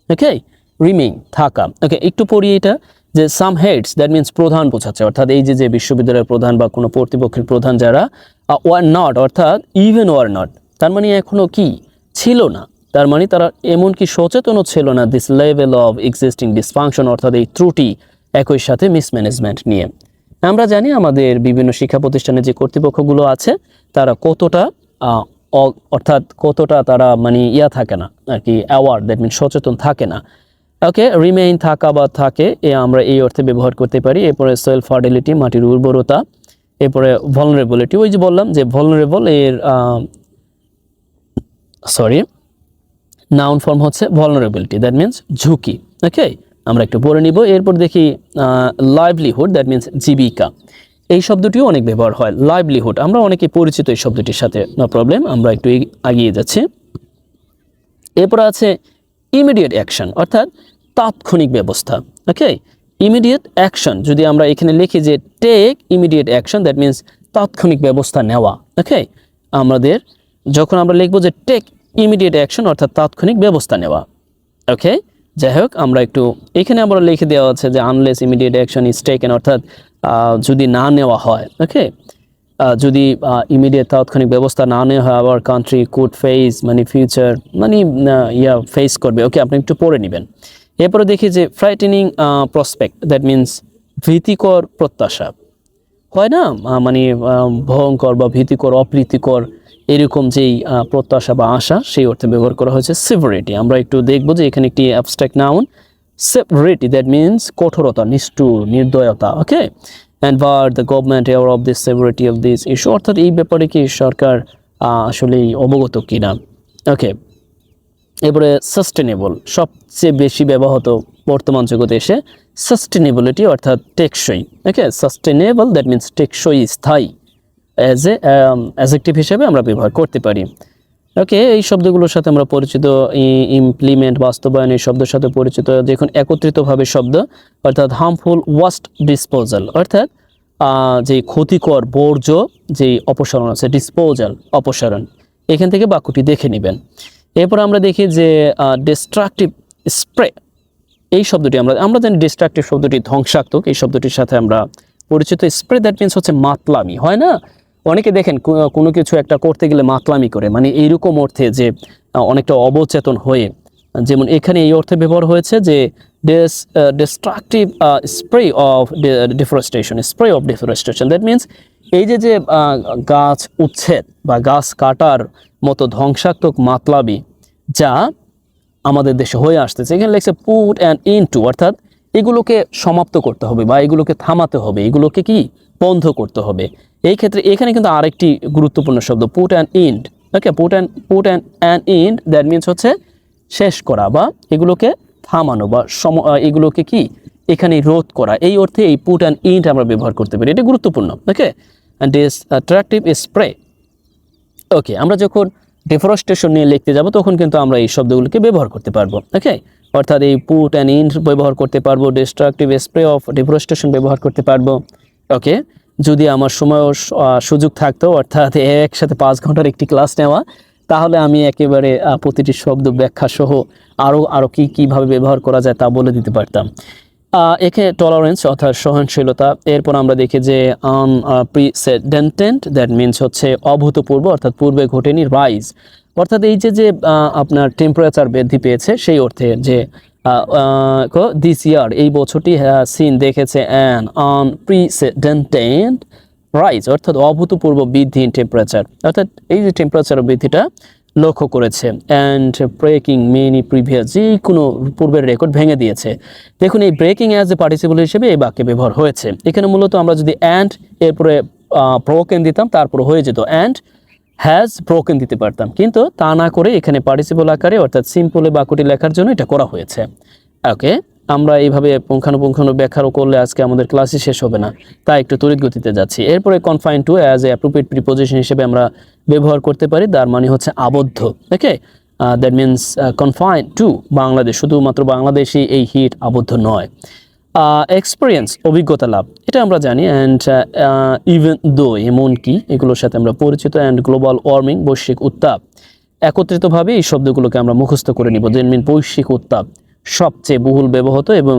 ওকে, রিমেইন থাকা। ওকে, একটু পড়ি এটা, যে সাম হেডস, দ্যাট মিনস প্রধান বোঝাচ্ছে, অর্থাৎ এই যে বিশ্ববিদ্যালয়ের প্রধান বা কোনো কর্তৃপক্ষের প্রধান যারা, ওয়ার নট অর্থাৎ ইভেন ওয়ার নট, তার মানে এখনো কি ছিল না, তার মানে তারা এমনকি সচেতনও ছিল না this level of existing dysfunction, অর্থাৎ এই ত্রুটি একই সাথে মিসম্যানেজমেন্ট নিয়ে। আমরা জানি আমাদের বিভিন্ন শিক্ষা প্রতিষ্ঠানে যে কর্তৃপক্ষগুলো আছে তারা কতটা অর্থাৎ কতটা তারা মানে থাকে না আর কি, অ্যাওয়ার, দ্যাট মিনস সচেতন থাকে না। ওকে, রিমেইন থাকা বা থাকে, আমরা এই অর্থে ব্যবহার করতে পারি। এরপরে সয়েল ফার্টিলিটি, মাটির উর্বরতা। এরপরে ভলনারেবিলিটি, ওই যে বললাম যে ভলনারেবল এর নাউন ফর্ম হচ্ছে ভলনারেবিলিটি, দ্যাট মিনস ঝুঁকি। ওকে, আমরা একটু পড়ে নিব। এরপর দেখি লাইভলিহুড, দ্যাট মিনস জীবিকা। এই শব্দটিও অনেক ব্যবহার হয়, লাইভলিহুড। আমরা অনেকে পরিচিত এই শব্দটির সাথে, নো প্রবলেম, আমরা একটু এগিয়ে যাচ্ছি। এরপর আছে ইমিডিয়েট অ্যাকশন, অর্থাৎ তাৎক্ষণিক ব্যবস্থা। ওকে, ইমিডিয়েট অ্যাকশন যদি আমরা এখানে লিখি যে take immediate action, that means তাৎক্ষণিক ব্যবস্থা নেওয়া। ওকে, আমাদের যখন আমরা লিখবো যে টেক ইমিডিয়েট অ্যাকশন অর্থাৎ তাৎক্ষণিক ব্যবস্থা নেওয়া। ওকে, যাই হোক, আমরা একটু এখানে আমরা লিখে দেওয়া আছে যে unless immediate action is taken, অর্থাৎ যদি না নেওয়া হয়, ওকে, যদি ইমিডিয়েট তাৎক্ষণিক ব্যবস্থা না নেওয়া হয়, আওয়ার কান্ট্রি কুড ফেস মানে ফিউচার মানে ফেস করবে। ওকে, আপনি একটু পড়ে নেবেন। এরপরে দেখি যে ফ্রাইটেনিং প্রসপেক্ট, দ্যাট মিনস ভীতিকর প্রত্যাশা। হয় না, মানে ভয়ঙ্কর বা ভীতিকর, অপ্রীতিকর এরকম যেই প্রত্যাশা বা আশা, সেই অর্থে ব্যবহার করা হয়েছে সিভিরিটি। আমরা একটু দেখবো যে এখানে একটি abstract noun severity, that means কঠোরতা, নিষ্ঠুর, নির্দয়তা। Okay, and bar the government aware of this severity of this issue, অর্থাৎ এই ব্যাপারে কি সরকার আসলেই অবগত কিনা। ওকে, এরপরে সাস্টেনেবল, সবচেয়ে বেশি ব্যবহৃত বর্তমান জগতে এসে সাস্টেনেবিলিটি অর্থাৎ টেকসই। ওকে, সাস্টেনেবল, দ্যাট মিনস টেকসই, স্থায়ী, অ্যাডজেক্টিভ হিসেবে আমরা ব্যবহার করতে পারি। ওকে, এই শব্দগুলোর সাথে আমরা পরিচিত। ইমপ্লিমেন্ট, বাস্তবায়ন, এই শব্দের সাথে পরিচিত। দেখুন একত্রিতভাবে শব্দ, অর্থাৎ হার্মফুল ওয়াস্ট ডিসপোজাল, অর্থাৎ যে ক্ষতিকর বর্জ্য যে অপসারণ আছে, ডিসপোজাল অপসারণ, এখান থেকে বাক্যটি দেখে নেবেন। এরপর আমরা দেখি যে ডিস্ট্রাকটিভ স্প্রে, এই শব্দটি আমরা জানি ডিস্ট্রাকটিভ শব্দটি ধ্বংসাত্মক, এই শব্দটির সাথে আমরা পরিচিত। স্প্রে, দ্যাট মিনস হচ্ছে মাতলামি। হয় না, অনেকে দেখেন কোনো কিছু একটা করতে গেলে মাতলামি করে, মানে এইরকম অর্থে যে অনেকটা অবচেতন হয়ে, যেমন এখানে এই অর্থে ব্যবহার হয়েছে যে destructive spray of deforestation, spray of deforestation, that means এই যে গাছ উচ্ছেদ বা গাছ কাটার মতো ধ্বংসাত্মক মাতলামি যা আমাদের দেশে হয়ে আসতেছে। এখানে লেখছে পুট অ্যান্ড ইনটু, অর্থাৎ এগুলোকে সমাপ্ত করতে হবে বা এগুলোকে থামাতে হবে, এগুলোকে কি বন্ধ করতে হবে। এই ক্ষেত্রে এখানে কিন্তু আরেকটি গুরুত্বপূর্ণ শব্দ put and ইন্ড। Okay, put and ইন্ড, that means হচ্ছে শেষ করা বা এগুলোকে থামানো বা এগুলোকে কি এখানে রোধ করা। এই অর্থে এই পুট অ্যান্ড ইন্ড আমরা ব্যবহার করতে পারি, এটা গুরুত্বপূর্ণ। ওকে, ডিস্ট্রাকটিভ স্প্রে। ওকে, আমরা যখন ডিফরেস্টেশন নিয়ে লিখতে যাব তখন কিন্তু আমরা এই শব্দগুলোকে ব্যবহার করতে পারবো। ওকে, অর্থাৎ এই পুট অ্যান্ড ইন্ড ব্যবহার করতে পারবো, ডিস্ট্রাকটিভ স্প্রে অফ ডিফরেস্টেশন ব্যবহার করতে পারবো। ওকে, যদি আমার সময় সুযোগ থাকতো, অর্থাৎ একসাথে 5 ঘন্টার একটি ক্লাস নেওয়া, তাহলে আমি একেবারে প্রতিটি শব্দ ব্যাখ্যা সহ আরও কীভাবে ব্যবহার করা যায় তা বলে দিতে পারতাম। একে টলারেন্স অর্থাৎ সহনশীলতা। এরপর আমরা দেখি যে আনপ্রিসিডেন্টেড, দ্যাট মিনস হচ্ছে অভূতপূর্ব অর্থাৎ পূর্বে ঘটেনি। রাইজ অর্থাৎ এই যে আপনার টেম্পারেচার বৃদ্ধি পেয়েছে সেই অর্থে যে দিস ইয়ার এই বছরটি সিন দেখেছে অ্যান আনপ্রিসিডেন্টেড রাইজ, অর্থাৎ অভূতপূর্ব বৃদ্ধি ইন টেম্পারেচার, অর্থাৎ এই যে টেম্পারেচার বৃদ্ধিটা লক্ষ্য করেছে। অ্যান্ড ব্রেকিং মেনি প্রিভিয়াস, যে কোনো পূর্বের রেকর্ড ভেঙে দিয়েছে। দেখুন এই ব্রেকিং অ্যাজ এ পার্টিসিপল হিসেবে এই বাক্যে ব্যবহার হয়েছে। এখানে মূলত আমরা যদি অ্যান্ড এরপরে ব্রোকেন দিতাম তারপরে হয়ে যেত অ্যান্ড হ্যাজ ব্রোকেন দিতে পারতাম, কিন্তু তা না করে এখানে পার্টিসিপল আকারে অর্থাৎ সিম্পলে বাক্যটি লেখার জন্য এটা করা হয়েছে। ওকে, আমরা এইভাবে পুঙ্খানুপুঙ্খ ব্যাখ্যাও করলে আজকে আমাদের ক্লাসই শেষ হবে না, তাই একটু তড়িৎ গতিতে যাচ্ছি। এরপরে confine to as a appropriate preposition হিসেবে আমরা ব্যবহার করতে পারি, তার মানে হচ্ছে আবদ্ধ। Okay, that means confine to Bangladesh, শুধুমাত্র বাংলাদেশই এই হিট আবদ্ধ নয়। এক্সপিরিয়েন্স অভিজ্ঞতা লাভ, এটা আমরা জানি। অ্যান্ড ইভেন দো এমনকি, এগুলোর সাথে আমরা পরিচিত। অ্যান্ড গ্লোবাল ওয়ার্মিং বৈশ্বিক উত্তাপ, একত্রিতভাবে এই শব্দগুলোকে আমরা মুখস্থ করে নিব। দ্যাট মিন বৈশ্বিক উত্তাপ সবচেয়ে বহুল ব্যবহৃত এবং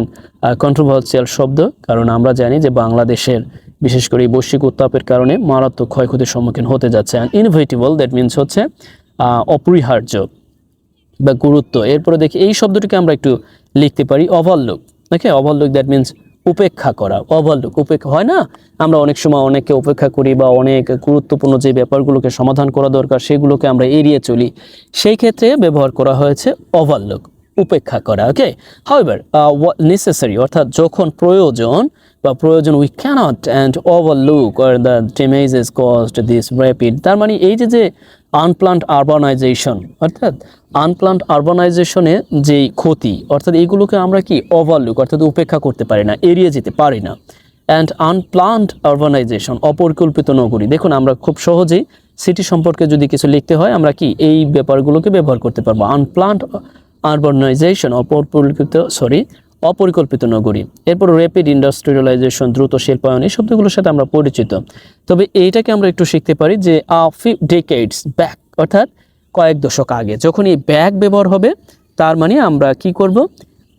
কন্ট্রোভার্সিয়াল শব্দ, কারণ আমরা জানি যে বাংলাদেশের বিশেষ করে এই বৈশ্বিক উত্তাপের কারণে মারাত্মক ক্ষয়ক্ষতির সম্মুখীন হতে যাচ্ছে। অ্যান্ড ইনএভিটেবল, দ্যাট মিনস হচ্ছে অপরিহার্য বা গুরুত্ব। এরপরে দেখি এই শব্দটিকে আমরা একটু লিখতে পারি overlook. Okay, overlook that means উপেক্ষা করা। ওভারলুক উপেক্ষা হয় না, আমরা অনেক সময় অনেককে উপেক্ষা করি বা অনেক গুরুত্বপূর্ণ যে ব্যাপারগুলোকে সমাধান করা দরকার সেগুলোকে আমরা এড়িয়ে চলি, সেই ক্ষেত্রে ব্যবহার করা হয়েছে ওভারলুক, উপেক্ষা করা। ওকে, হাউএভার নেসেসারি, অর্থাৎ যখন প্রয়োজন বা প্রয়োজন, we cannot and overlook or the damages caused this rapid, তার মানে এই যে আনপ্লান্ট আরবানাইজেশন, অর্থাৎ আনপ্লান্ট আরবানাইজেশনে যেই ক্ষতি, অর্থাৎ এইগুলোকে আমরা কি ওভারলুক অর্থাৎ উপেক্ষা করতে পারি না, এড়িয়ে যেতে পারি না। অ্যান্ড আনপ্লান্ট আরবানাইজেশন অপরিকল্পিত নগরী, দেখুন আমরা খুব সহজেই সিটি সম্পর্কে যদি কিছু লিখতে হয় আমরা কি এই ব্যাপারগুলোকে ব্যবহার করতে পারবো। আনপ্লান্ট আরবানাইজেশন অপরিকল্পিত নগরী। এরপর র্যাপিড ইন্ডাস্ট্রিয়ালাইজেশন দ্রুত শিল্পায়ন, এই শব্দগুলোর সাথে আমরা পরিচিত। তবে এইটাকে আমরা একটু শিখতে পারি যে ফিউ ডেকেডস ব্যাক, অর্থাৎ কয়েক দশক আগে। যখন এই ব্যাক ব্যবহার হবে তার মানে আমরা কি করব,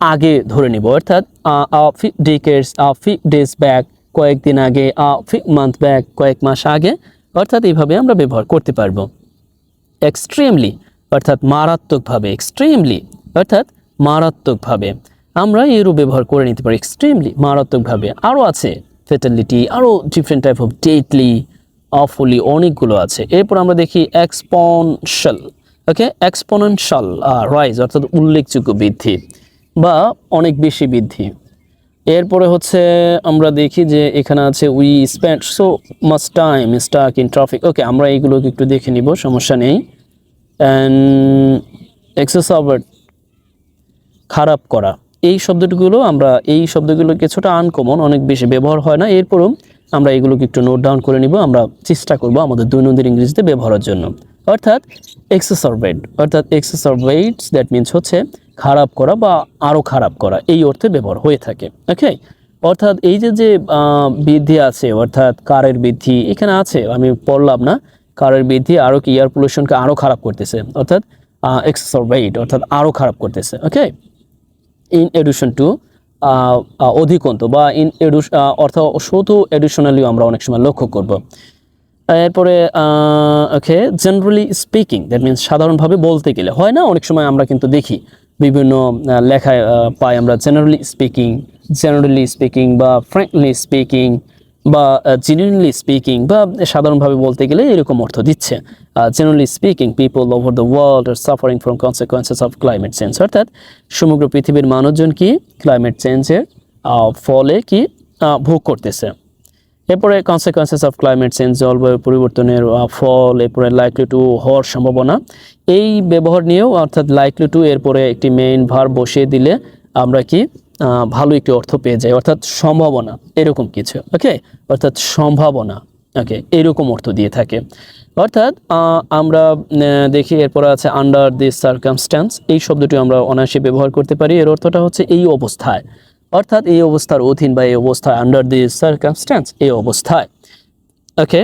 আগে ধরে নিব, অর্থাৎ few decades, few days back কয়েকদিন আগে, ফিউ মান্থ ব্যাক কয়েক মাস আগে, অর্থাৎ এইভাবে আমরা ব্যবহার করতে পারবো। এক্সট্রিমলি অর্থাৎ মারাত্মকভাবে, এক্সট্রিমলি অর্থাৎ মারাত্মকভাবে, আমরা এরও ব্যবহার করে নিতে পারি এক্সট্রিমলি মারাত্মকভাবে। আরও আছে ফেটালিটি, আরও ডিফারেন্ট টাইপ অফ ডেটলি, অফুলি, অনেকগুলো আছে। এরপর আমরা দেখি এক্সপোনেনশিয়াল। ওকে, এক্সপোনেনশিয়াল রাইজ অর্থাৎ উল্লেখযোগ্য বৃদ্ধি বা অনেক বেশি বৃদ্ধি। এরপরে হচ্ছে আমরা দেখি যে এখানে আছে we spend so much time stuck in traffic. Okay, আমরা এইগুলোকে একটু দেখে নিব, সমস্যা নেই। অ্যান্ড এক্সেসার্ট খারাপ করা, এই শব্দগুলো কিছুটা আনকমন, অনেক বেশি ব্যবহার হয় না, এরপরও আমরা এগুলোকে একটু নোট ডাউন করে নিব, আমরা চেষ্টা করব আমাদের দৈনন্দিন ইংরেজিতে ব্যবহারের জন্য। অর্থাৎ এক্সেসারবেট, অর্থাৎ এক্সেসারবেটস দ্যাট মিনস হচ্ছে খারাপ করা বা আরও খারাপ করা, এই অর্থে ব্যবহার হয়ে থাকে। ওকে, অর্থাৎ এই যে বৃদ্ধি আছে, অর্থাৎ কারের বৃদ্ধি এখানে আছে, আমি পড়লাম না, কারের বৃদ্ধি আরও কি এয়ার পলিউশনকে আরও খারাপ করতেছে, অর্থাৎ এক্সেসারবেট অর্থাৎ আরও খারাপ করতেছে। ওকে, ইন এডিশন টু অধিকন্ত বা ইন অর্থাৎ শুধু এডিশনালিও আমরা অনেক সময় লক্ষ্য করব। এরপরে ওকে, জেনারেলি স্পিকিং দ্যাট মিনস সাধারণভাবে বলতে গেলে, হয় না অনেক সময় আমরা কিন্তু দেখি বিভিন্ন লেখায় পাই আমরা জেনারেলি স্পিকিং বা ফ্র্যাঙ্কলি স্পিকিং বা জেনুইনলি স্পিকিং, বা সাধারণভাবে বলতে গেলে এরকম অর্থ দিচ্ছে। Generally speaking people over the world are suffering from consequences of climate change, অর্থাৎ সমগ্র পৃথিবীর মানুষজন কি ক্লাইমেট চেঞ্জের ফলে কি ভোগ করতেছে। এরপরে কনসিকুয়েন্সেস অফ ক্লাইমেট চেঞ্জ জলবায়ু পরিবর্তনের ফল, এরপরে লাইকলি টু হওয়ার সম্ভাবনা, এই ব্যবহার নিয়েও অর্থাৎ লাইকলি টু এরপরে একটি মেইন ভার্ব বসিয়ে দিলে আমরা কি ভালো একটি অর্থ পেয়ে যাই, অর্থাৎ সম্ভাবনা এরকম কিছু। ওকে, অর্থাৎ সম্ভাবনা, ওকে, এরকম অর্থ দিয়ে থাকে। অর্থাৎ আমরা দেখি এরপরে আছে আন্ডার দিস সার্কামস্ট্যান্স, এই শব্দটি আমরা অনায়াসে ব্যবহার করতে পারি। এর অর্থটা হচ্ছে এই অবস্থায়, অর্থাৎ এই অবস্থার অধীন বা এই অবস্থায়, আন্ডার দিস সার্কামস্ট্যান্স এই অবস্থায়। ওকে,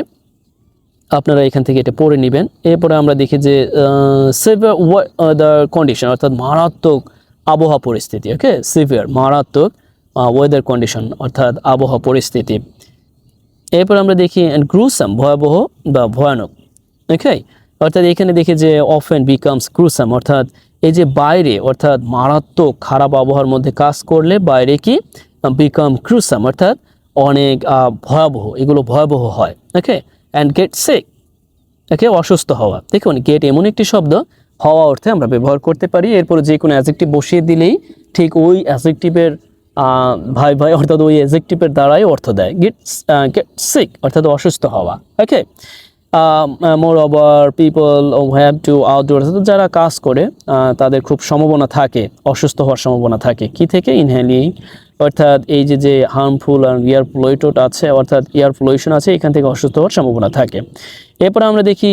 আপনারা এখান থেকে এটা পড়ে নেবেন। এরপরে আমরা দেখি যে সিভিয়ার ওয়েদার কন্ডিশন, অর্থাৎ মারাত্মক আবহাওয়া পরিস্থিতি। ওকে, সিভিয়ার মারাত্মক ওয়েদার কন্ডিশন অর্থাৎ আবহাওয়া পরিস্থিতি। এরপর আমরা দেখি গ্রুসাম ভয়াবহ বা ভয়ানক। ওকে, অর্থাৎ এখানে দেখি যে অফেন বিকামস ক্রুসাম, অর্থাৎ এই যে বাইরে অর্থাৎ মারাত্মক খারাপ আবহাওয়ার মধ্যে কাজ করলে বাইরে কি বিকাম ক্রুসাম, অর্থাৎ অনেক ভয়াবহ, এগুলো ভয়াবহ হয়। ওকে, অ্যান্ড গেট সিক, ওকে, অসুস্থ হওয়া। দেখুন গেট এমন একটি শব্দ, হওয়া অর্থে আমরা ব্যবহার করতে পারি। এরপরে যে কোনো অ্যাডজেক্টিভ বসিয়ে দিলেই ঠিক ওই অ্যাডজেক্টিভের ভাই ভাই অর্থাৎ ওই অ্যাডজেক্টিভের দ্বারাই অর্থ দেয়। গেট সিক অর্থাৎ অসুস্থ হওয়া। Okay, moreover people have to outdoor, যারা কাজ করে তাদের খুব সম্ভাবনা থাকে অসুস্থ হওয়ার সম্ভাবনা থাকে কি থেকে? ইনহেলিং, অর্থাৎ এই যে হার্মফুল আর এয়ার পলিউটেড আছে, অর্থাৎ এয়ার পলিউশন আছে, এখান থেকে অসুস্থ হওয়ার সম্ভাবনা থাকে। এরপর আমরা দেখি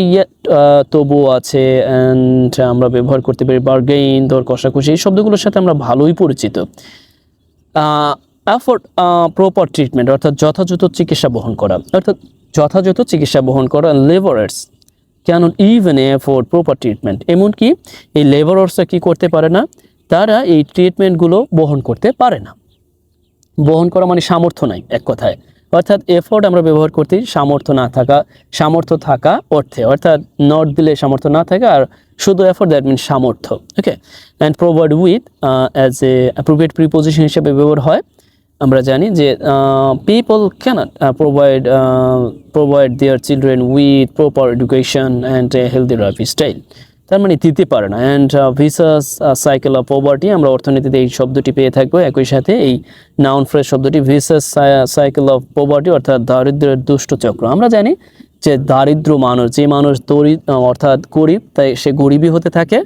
তবুও আছে, অ্যান্ড আমরা ব্যবহার করতে পারি বার্গেইন, দর কষাকষি, এই শব্দগুলোর সাথে আমরা ভালোই পরিচিত। অ্যাফোর্ড প্রপার ট্রিটমেন্ট, অর্থাৎ যথাযথ চিকিৎসা বহন করা, অর্থাৎ যথাযথ চিকিৎসা বহন করা। Labourers cannot even afford proper treatment, এমনকি এই লেবারার্সরা কী করতে পারে না, তারা এই ট্রিটমেন্টগুলো বহন করতে পারে না। বহন করা মানে সামর্থ্য নাই এক কথায়, অর্থাৎ এফোর্ট আমরা ব্যবহার করতে সামর্থ্য না থাকা, সামর্থ্য থাকা অর্থে, অর্থাৎ নট দিলে সামর্থ্য না থাকা, আর শুধু এফোর্ট দ্যাট মিনস সামর্থ্য। Okay, and provide with as a appropriate preposition হিসেবে ব্যবহার হয়। আমরা জানি যে people cannot provide their children with proper education and healthy lifestyle, তার মানে দিতে পারে না। And vicious cycle of poverty, আমরা অর্থনীতিতে এই শব্দটি পেয়ে থাকবো। একই সাথে এই নাউন ফ্রেজ শব্দটি ভিসাস সাইকেল অফ পভার্টি, অর্থাৎ দারিদ্র্যের দুষ্ট চক্র। আমরা জানি যে দারিদ্র মানুষ, যে মানুষ অর্থাৎ গরিব, তাই সে গরিবই হতে থাকে,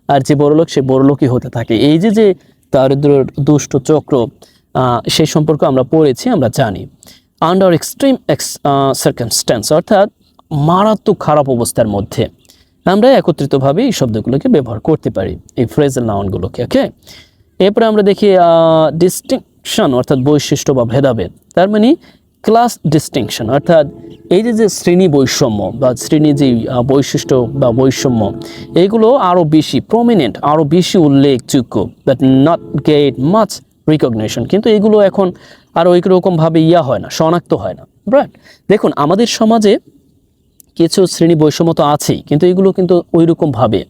আর যে বড়লোক সে বড়লোকই হতে থাকে। এই যে দারিদ্র্যের দুষ্ট চক্র, সেই সম্পর্কে আমরা পড়েছি, আমরা জানি। আন্ডার এক্সট্রিম সার্কামস্ট্যান্স, অর্থাৎ মারাত্মক খারাপ অবস্থার মধ্যে আমরা একত্রিতভাবে এই শব্দগুলোকে ব্যবহার করতে পারি, এই ফ্রেজাল নাউনগুলোকে। ওকে, এরপরে আমরা দেখি ডিস্টিংশন, অর্থাৎ বৈশিষ্ট্য বা ভেদাভেদ, তার মানে ক্লাস ডিস্টিংশন, অর্থাৎ এই যে শ্রেণী বৈষম্য বা শ্রেণী যে বৈশিষ্ট্য বা বৈষম্য, এইগুলো আরও বেশি প্রমিনেন্ট, আরও বেশি উল্লেখযোগ্য, but not get much recognition, কিন্তু এগুলো এখন আর ওই রকমভাবে হয় না, শনাক্ত হয় না। রাইট, দেখুন আমাদের সমাজে কিছু শ্রেণী বৈষম্য তো আছেই, কিন্তু এগুলো কিন্তু ওই রকমভাবে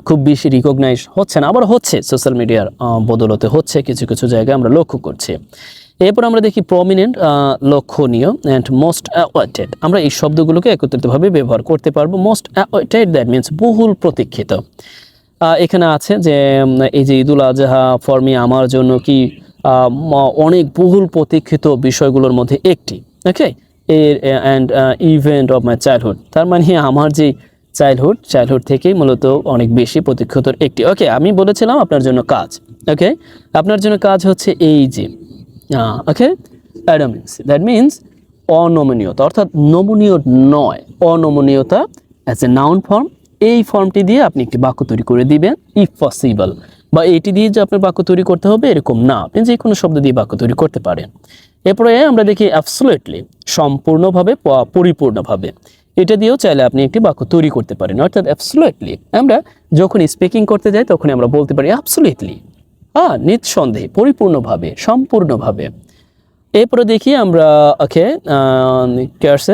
খুব বেশি রিকগনাইজ হচ্ছে না, আবার হচ্ছে সোশ্যাল মিডিয়ার বদলতে হচ্ছে, কিছু কিছু জায়গায় আমরা লক্ষ্য করছি। এরপর আমরা দেখি প্রমিনেন্ট, লক্ষণীয়, অ্যান্ড মোস্ট অ্যাওয়েটেড, আমরা এই শব্দগুলোকে একত্রিতভাবে ব্যবহার করতে পারবো। মোস্ট অ্যাওয়েটেড দ্যাট মিনস বহুল প্রতীক্ষিত। এখানে আছে যে এই যে ঈদুল আজহা ফর মি, আমার জন্য কি অনেক বহুল প্রতীক্ষিত বিষয়গুলোর মধ্যে একটি। Okay, and event of my childhood, তার মানে আমার যে চাইল্ডহুড থেকেই মূলত অনেক বেশি প্রতীক্ষিতর একটি। ওকে, আমি বলেছিলাম আপনার জন্য কাজ। ওকে, আপনার জন্য কাজ হচ্ছে এই যে ওকে অ্যাডামেন্সি, দ্যাট মিনস অনমনীয়তা, অর্থাৎ নমনীয় নয়, অনমনীয়তা অ্যাজ এ নাউন ফর্ম। এই ফর্মটি দিয়ে আপনি একটি বাক্য তৈরি করে দিবেন, ইফ পসিবল, বা এটি দিয়ে যে আপনার বাক্য তৈরি করতে হবে এরকম না, আপনি যে কোনো শব্দ দিয়ে বাক্য তৈরি করতে পারেন। এরপরে আমরা দেখি অ্যাবসলিউটলি, সম্পূর্ণভাবে, পরিপূর্ণভাবে, এটা দিয়েও চাইলে আপনি একটি বাক্য তৈরি করতে পারেন। অর্থাৎ অ্যাবসলিউটলি আমরা যখন স্পিকিং করতে যাই তখনই আমরা বলতে পারি অ্যাবসলিউটলি, নিঃসন্দেহে, পরিপূর্ণভাবে, সম্পূর্ণভাবে। এরপরে দেখি আমরা ওকে কেয়ারস,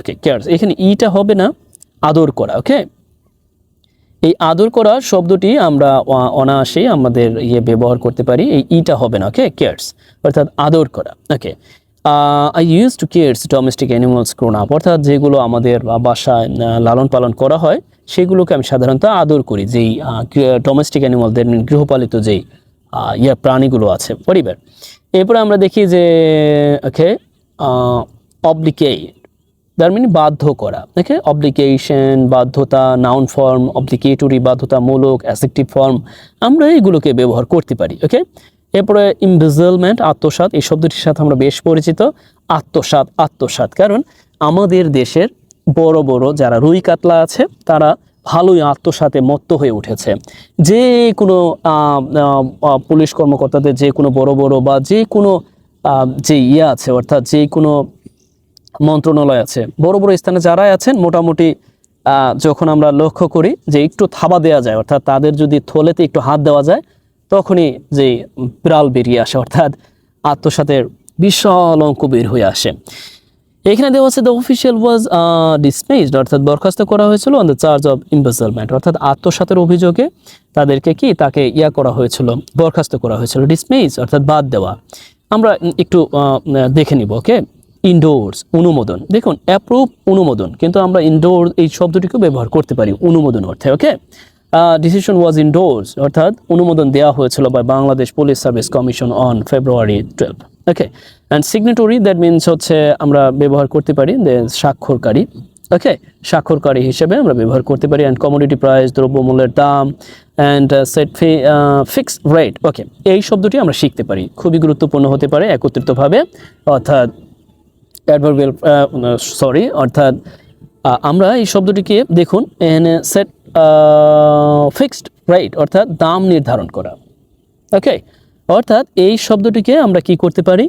ওকে কেয়ারস, এখানে ইটা হবে না, আদর করা। ওকে, এই আদর করা শব্দটি আমরা অনায়াসেই আমাদের ব্যবহার করতে পারি, এই ইটা হবে না। ওকে, কেয়ারস অর্থাৎ আদর করা। Okay, I use to caress domestic animals grown up, অর্থাৎ যেগুলো আমাদের বাসায় লালন পালন করা হয় সেগুলোকে আমি সাধারণত আদর করি, যেই ডোমেস্টিক অ্যানিমালদের গৃহপালিত যেই প্রাণীগুলো আছে, পরিবার। এরপরে আমরা দেখি যে ওকে অব্লিগেট, তার মানে বাধ্য করা। ওকে, অব্লিগেশন বাধ্যতা, নাউন ফর্ম, অব্লিগেটরি বাধ্যতামূলক, অ্যাডজেক্টিভ ফর্ম, আমরা এইগুলোকে ব্যবহার করতে পারি। ওকে, এরপরে ইমবেজলমেন্ট, আত্মসাৎ, এই শব্দটির সাথে আমরা বেশ পরিচিত। আত্মসাৎ, কারণ আমাদের দেশের বড় বড় যারা রুই কাতলা আছে তারা ভালোই আত্মসাতে মত্ত হয়ে উঠেছে। যে কোনো পুলিশ কর্মকর্তাদের, যে কোনো বড় বড় বা যে কোনো যে আছে, অর্থাৎ যে কোনো মন্ত্রণালয় আছে, বড় বড় স্থানে যারাই আছেন, মোটামুটি যখন আমরা লক্ষ্য করি যে একটু থাবা দেওয়া যায়, অর্থাৎ তাদের যদি থলেতে একটু হাত দেওয়া যায়, তখনই যে বিড়াল বেরিয়ে আসে, অর্থাৎ আত্মসাতের বিশাল অঙ্ক বের হয়ে আসে। এখানে দেওয়া আছে দ্য অফিসিয়াল ওয়াজ ডিসমিসড, অর্থাৎ বরখাস্ত করা হয়েছিল অন দ্য চার্জ অফ ইম্বেসলমেন্ট, অর্থাৎ আত্মসাতের অভিযোগে তাকে করা হয়েছিল, বরখাস্ত করা হয়েছিল। ডিসমিস অর্থাৎ বাদ দেওয়া। আমরা একটু দেখে নিব। ওকে, ইনডোর্স অনুমোদন, দেখুন অ্যাপ্রুভ অনুমোদন, কিন্তু আমরা ইনডোর এই শব্দটিকেও ব্যবহার করতে পারি অনুমোদন অর্থে। ওকে, ডিসিশন ওয়াজ ইনডোর্স অর্থাৎ অনুমোদন দেওয়া হয়েছিল by Bangladesh police service commission on February 12। Okay, and signatory that means হচ্ছে আমরা ব্যবহার করতে পারি স্বাক্ষরকারী। ওকে, স্বাক্ষরকারী হিসেবে আমরা ব্যবহার করতে পারি। অ্যান্ড কমোডিটি প্রাইস, দ্রব্যমূল্যের দাম, and set fee, fixed rate. Okay, এই শব্দটি আমরা শিখতে পারি, খুবই গুরুত্বপূর্ণ হতে পারে একত্রিতভাবে, অর্থাৎ অ্যাডভার্বিয়াল অর্থাৎ আমরা এই শব্দটিকে দেখুন সেট ফিক্সড রেট অর্থাৎ দাম নির্ধারণ করা। ওকে, অর্থাৎ এই শব্দটিকে আমরা কি করতে পারি,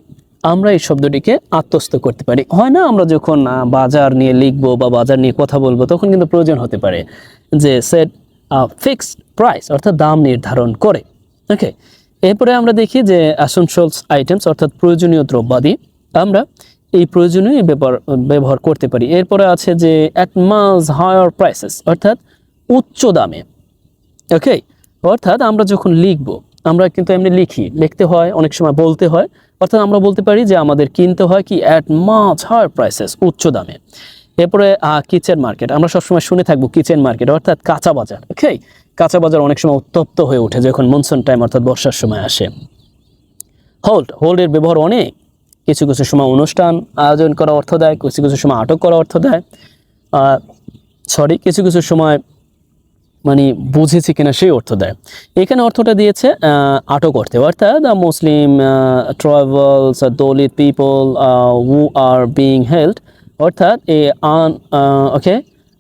আমরা এই শব্দটিকে আত্মস্থ করতে পারি। হয় না, আমরা যখন বাজার নিয়ে লিখবো বা বাজার নিয়ে কথা বলবো তখন কিন্তু প্রয়োজন হতে পারে যে সেট ফিক্সড প্রাইস অর্থাৎ দাম নির্ধারণ করে। ওকে, এরপরে আমরা দেখি যে অ্যাসেনশিয়ালস আইটেমস অর্থাৎ প্রয়োজনীয় দ্রব্যাদি, আমরা এই প্রয়োজনীয় ব্যবহার করতে পারি। এরপরে আছে যে অ্যাট মাচ হায়ার প্রাইসেস অর্থাৎ উচ্চ দামে। ওকে, অর্থাৎ আমরা যখন লিখব, আমরা কিন্তু এমনি লিখতে হয়, অনেক সময় বলতে হয়, অর্থাৎ আমরা বলতে পারি যে আমাদের কিনতে হয় কি অ্যাট মাচ হায়ার প্রাইসেস উচ্চ দামে। এরপরে কিচেন মার্কেট, আমরা সবসময় শুনে থাকবো কিচেন মার্কেট অর্থাৎ কাঁচা বাজার। ওকে, কাঁচা বাজার অনেক সময় উত্তপ্ত হয়ে ওঠে যখন মনসুন টাইম অর্থাৎ বর্ষার সময় আসে। হোল্ডের ব্যবহার অনেক, কিছু কিছু সময় অনুষ্ঠান আয়োজন করা অর্থ দেয়, কিছু কিছু সময় আটক করা অর্থ দেয়, কিছু কিছু সময় মানে বুঝেছি কিনা সেই অর্থ দেয়। এখানে অর্থটা দিয়েছে আটক অর্থে, অর্থাৎ Muslim travels Dalit people who are being held, অর্থাৎ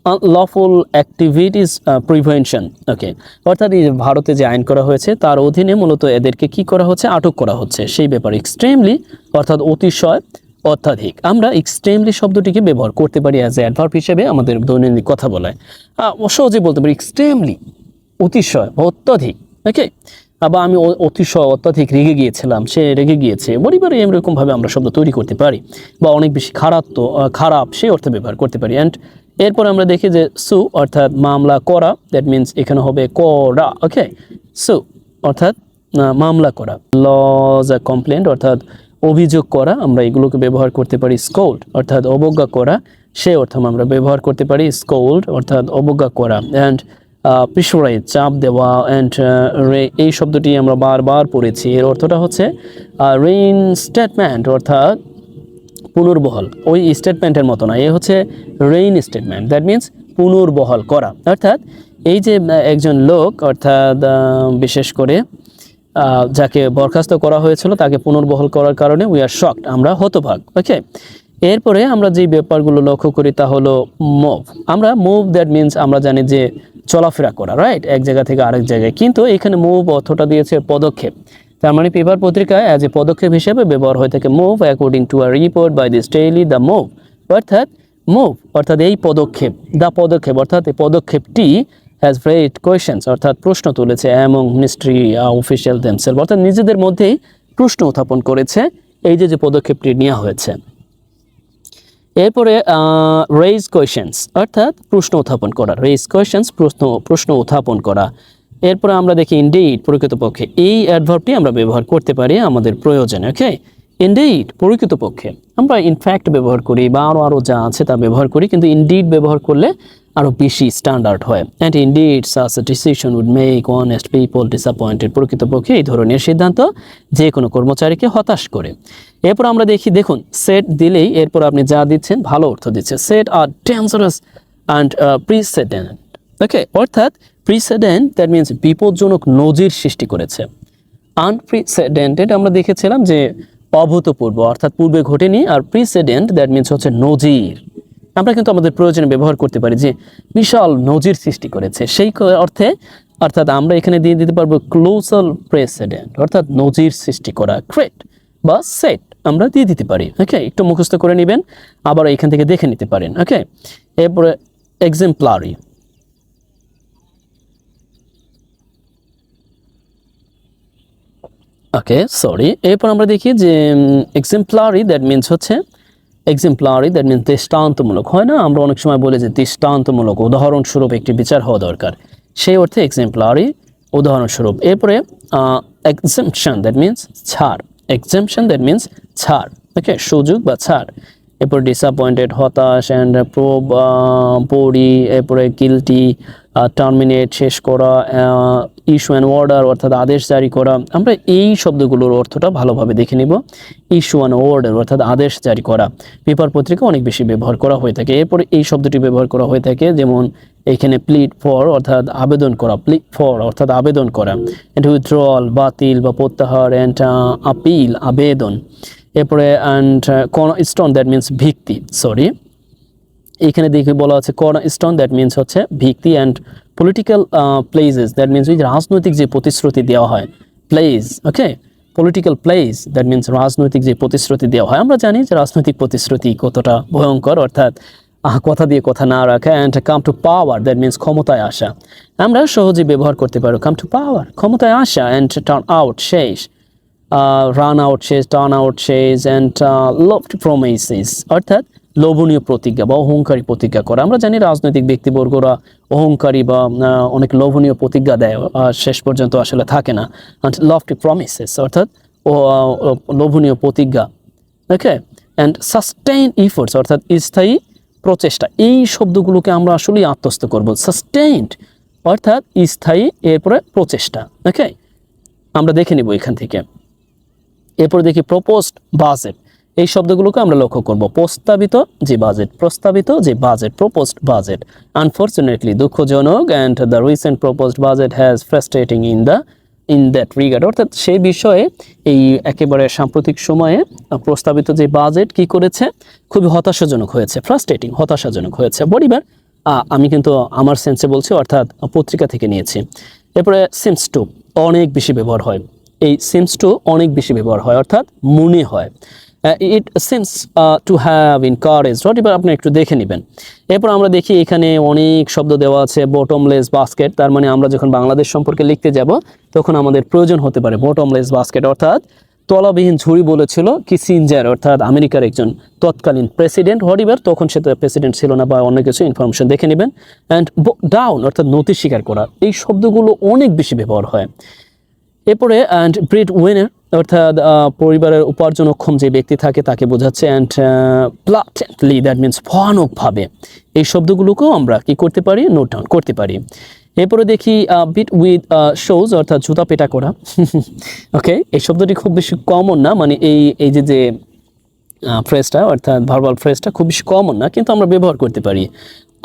আনলফুল অ্যাক্টিভিটিস প্রিভেনশন। ওকে, অর্থাৎ এই ভারতে যে আইন করা হয়েছে তার অধীনে মূলত এদেরকে কি করা হচ্ছে, আটক করা হচ্ছে সেই ব্যাপারে। এক্সট্রিমলি অর্থাৎ অতিশয়, অত্যাধিক। আমরা এক্সট্রিমলি শব্দটিকে ব্যবহার করতে পারি অ্যাজ এ অ্যাডভার্ব হিসেবে আমাদের দৈনন্দিন কথা বলায়। সহজে বলতে পারি এক্সট্রিমলি, অতিশয়, অত্যাধিক। ওকে, আবার আমি অতিশয় অত্যাধিক রেগে গিয়েছিলাম, সে রেগে গিয়েছে, বলিবারে এরকমভাবে আমরা শব্দ তৈরি করতে পারি। বা অনেক বেশি খারাপ সেই অর্থে ব্যবহার করতে পারি। অ্যান্ড এরপর আমরা দেখি যে সু অর্থাৎ মামলা করা, দ্যাট মিনস এখানে হবে করা। ওকে, সু অর্থাৎ মামলা করা। লজ আ কমপ্লেন্ট অর্থাৎ অভিযোগ করা, আমরা এগুলোকে ব্যবহার করতে পারি। স্কোল্ড অর্থাৎ অবজ্ঞা করা, সে অর্থ আমরা ব্যবহার করতে পারি স্কোল্ড অর্থাৎ অবজ্ঞা করা। অ্যান্ড প্রেশারাইজ চাপ দেওয়া। অ্যান্ড এই শব্দটি আমরা বারবার পড়েছি, এর অর্থটা হচ্ছে রিইনস্টেটমেন্ট অর্থাৎ পুনর্বহাল। ওই স্টেটমেন্টের মতো না, এ হচ্ছে রিইনস্টেটমেন্ট, দ্যাট মিনস পুনর্বহাল করা। অর্থাৎ এই যে একজন লোক অর্থাৎ বিশেষ করে যাকে বরখাস্ত করা হয়েছিল তাকে পুনর্বহাল করার কারণে উই আর শকড, আমরা হতবাক। ওকে, এরপরে আমরা যে ব্যাপারগুলো লক্ষ্য করি তা হলো মুভ। আমরা মুভ দ্যাট মিনস আমরা জানি যে চলাফেরা করা, রাইট, এক জায়গা থেকে আরেক জায়গায়, কিন্তু এখানে মুভ অর্থটা দিয়েছে পদক্ষেপ। তার মানে পেপার পত্রিকায় অ্যাজ এ পদক্ষেপ হিসেবে ব্যবহার হয়ে থাকে move. According to a report by this daily the move অর্থাৎ মুভ অর্থাৎ এই পদক্ষেপ, দ্য পদক্ষেপ অর্থাৎ এই পদক্ষেপটি হ্যাজ রেইজড কোয়েশ্চেন্স অর্থাৎ প্রশ্ন তুলেছে অ্যামং মিনিস্ট্রি অফিসিয়াল দেমসেলফ অর্থাৎ নিজেদের মধ্যেই প্রশ্ন উত্থাপন করেছে এই যে পদক্ষেপটি নেওয়া হয়েছে। এরপরে রেইজ কোয়েশ্চেন্স অর্থাৎ প্রশ্ন উত্থাপন করা, রেইজ কোয়েশ্চেন্স প্রশ্ন উত্থাপন করা। এরপরে আমরা দেখি ইনডিড প্রকৃতপক্ষে, এই অ্যাডভার্বটি আমরা ব্যবহার করতে পারি আমাদের প্রয়োজনে। ওকে, ইনডিড প্রকৃতপক্ষে, আমরা ইনফ্যাক্ট ব্যবহার করি বা আরও যা আছে তা ব্যবহার করি, কিন্তু ইনডিড ব্যবহার করলে আরও বেশি স্ট্যান্ডার্ড হয়। And indeed such a decision would make honest people disappointed, প্রকৃতপক্ষে এই ধরনের সিদ্ধান্ত যে কোনো কর্মচারীকে হতাশ করে। এরপর আমরা দেখুন সেট দিলেই এরপর আপনি যা দিচ্ছেন ভালো অর্থ দিচ্ছে। Set are dangerous and precedent. Okay, অর্থাৎ প্রিসিডেন্ট দ্যাট মিনস বিপজ্জনক নজির সৃষ্টি করেছে। আনপ্রিসিডেন্টেড আমরা দেখেছিলাম যে অভূতপূর্ব অর্থাৎ পূর্বে ঘটেনি, আর প্রিসিডেন্ট দ্যাট মিনস হচ্ছে নজির। আমরা কিন্তু আমাদের প্রয়োজনে ব্যবহার করতে পারি যে বিশাল নজির সৃষ্টি করেছে সেই অর্থে, অর্থাৎ আমরা এখানে দিয়ে দিতে পারবো ক্লোজাল প্রেসিডেন্ট অর্থাৎ নজির সৃষ্টি করা। ক্রেট বা সেট আমরা দিয়ে দিতে পারি। ওকে, একটু মুখস্থ করে নেবেন, আবার এখান থেকে দেখে নিতে পারেন। ওকে, এরপরে এক্সাম্পলারি। ওকে, সরি, এরপর আমরা দেখি যে এক্সাম্পলারি দ্যাট মিনস হচ্ছে এক্সাম্পলারি দ্যাট মিনস দৃষ্টান্তমূলক হয় না, আমরা অনেক সময় বলি যে দৃষ্টান্তমূলক, উদাহরণস্বরূপ একটি বিচার হওয়া দরকার, সেই অর্থে এক্সাম্পলারি, উদাহরণস্বরূপ। এরপরে এক্সাম্পশন দ্যাট মিনস ছাড়, এক্সাম্পশন দ্যাট মিনস ছাড়, ওকে, সুযোগ বা ছাড়। এরপর ডিসঅ্যাপয়েন্টেড, হতাশ, অ্যান্ড প্রোব পড়ি, এরপরে গিলটি, টার্মিনেট, শেষ করা, ইস্যু অ্যান অর্ডার অর্থাৎ আদেশ জারি করা। আমরা এই শব্দগুলোর অর্থটা ভালোভাবে দেখে নিব। ইস্যু অ্যান অর্ডার অর্থাৎ আদেশ জারি করা, পেপার পত্রিকা অনেক বেশি ব্যবহার করা হয়ে থাকে। এরপরে এই শব্দটি ব্যবহার করা হয়ে থাকে, যেমন এখানে প্লিড ফর অর্থাৎ আবেদন করা, প্লিড ফর অর্থাৎ আবেদন করা, অ্যান্ড উইথড্রল বাতিল বা প্রত্যাহার, অ্যান্ড আপিল আবেদন। এরপরে অ্যান্ড কর্নারস্টোন দ্যাট মিনস ভিত্তি, সরি এখানে দেখে বলা আছে কর্নারস্টোন দ্যাট মিনস হচ্ছে ভিত্তি, and political places that means ওই রাজনৈতিক যে প্রতিশ্রুতি দেওয়া হয়, place, okay, political place that means রাজনৈতিক যে প্রতিশ্রুতি দেওয়া হয়। আমরা জানি যে রাজনৈতিক প্রতিশ্রুতি কতটা ভয়ঙ্কর, অর্থাৎ কথা দিয়ে কথা না রাখা। And come to power that means ক্ষমতায় আসা, আমরা সহজে ব্যবহার করতে পারো কাম টু পাওয়ার, ক্ষমতায় আসা। অ্যান্ড টার্ন আউট শেষ, রান আউট শেষ, টার্ন আউট শেষ। অ্যান্ড লফটি প্রমিসেস অর্থাৎ লোভনীয় প্রতিজ্ঞা বা অহংকারী প্রতিজ্ঞা করা। আমরা জানি রাজনৈতিক ব্যক্তিবর্গরা অহংকারী বা অনেক লোভনীয় প্রতিজ্ঞা দেয়, শেষ পর্যন্ত আসলে থাকে না। অ্যান্ড লফটি প্রমিসেস অর্থাৎ লোভনীয় প্রতিজ্ঞা, ওকে। অ্যান্ড সাস্টেইন ইফোর্টস অর্থাৎ স্থায়ী প্রচেষ্টা, এই শব্দগুলোকে আমরা আসলেই আত্মস্থ করব। সাস্টেইনড অর্থাৎ স্থায়ী, এরপরে প্রচেষ্টা, ওকে, আমরা দেখে নিব এখান থেকে। এরপর দেখি প্রপোজড বাজেট, এই শব্দগুলোকে আমরা লক্ষ্য করব। প্রস্তাবিত যে বাজেট, প্রস্তাবিত যে বাজেট, প্রপোজড বাজেট। আনফর্চুনেটলি দুঃখজনক, and the recent proposed budget has frustrating in that regard অর্থাৎ সেই বিষয়ে এই একেবারে সাম্প্রতিক সময়ে প্রস্তাবিত যে বাজেট কি করেছে, খুবই হতাশাজনক হয়েছে, ফ্রাস্ট্রেটিং হতাশাজনক হয়েছে। বডিবার আমি কিন্তু আমার সেন্সে বলছি, অর্থাৎ পত্রিকা থেকে নিয়েছি। এরপরে সিমস টু অনেক বেশি ব্যবহার হয়, এই সিমস টু অনেক বেশি ব্যবহার হয় অর্থাৎ মনে হয়। It seems to have encourage, এবার আপনি একটু দেখে নেবেন। এরপর আমরা দেখি এখানে অনেক শব্দ দেওয়া আছে। বটমলেস বাস্কেট, তার মানে আমরা যখন বাংলাদেশ সম্পর্কে লিখতে যাব তখন আমাদের প্রয়োজন হতে পারে বটমলেস বাস্কেট অর্থাৎ তলাবিহীন ঝুড়ি বলেছিল কিসিঞ্জার অর্থাৎ আমেরিকার একজন তৎকালীন প্রেসিডেন্ট। হরিবার তখন সে তো প্রেসিডেন্ট ছিল না বা অন্য কিছু ইনফরমেশন দেখে নেবেন। অ্যান্ড ডাউন অর্থাৎ নথি স্বীকার করা, এই শব্দগুলো অনেক বেশি ব্যবহার হয়। এরপরে অ্যান্ড ব্রেড উইনার অর্থাৎ পরিবারের উপার্জনক্ষম যে ব্যক্তি থাকে তাকে বোঝাচ্ছে। অ্যান্ড ব্লাটেন্টলি দ্যাট মিনস ভয়ানকভাবে, এই শব্দগুলোকেও আমরা কি করতে পারি, নোট ডাউন করতে পারি। এরপরে দেখি বিট উইথ শোজ অর্থাৎ জুতা পেটা করা, ওকে, এই শব্দটি খুব বেশি কমন না, মানে এই যে ফ্রেজটা অর্থাৎ ভার্বাল ফ্রেজটা খুব বেশি কমন না, কিন্তু আমরা ব্যবহার করতে পারি।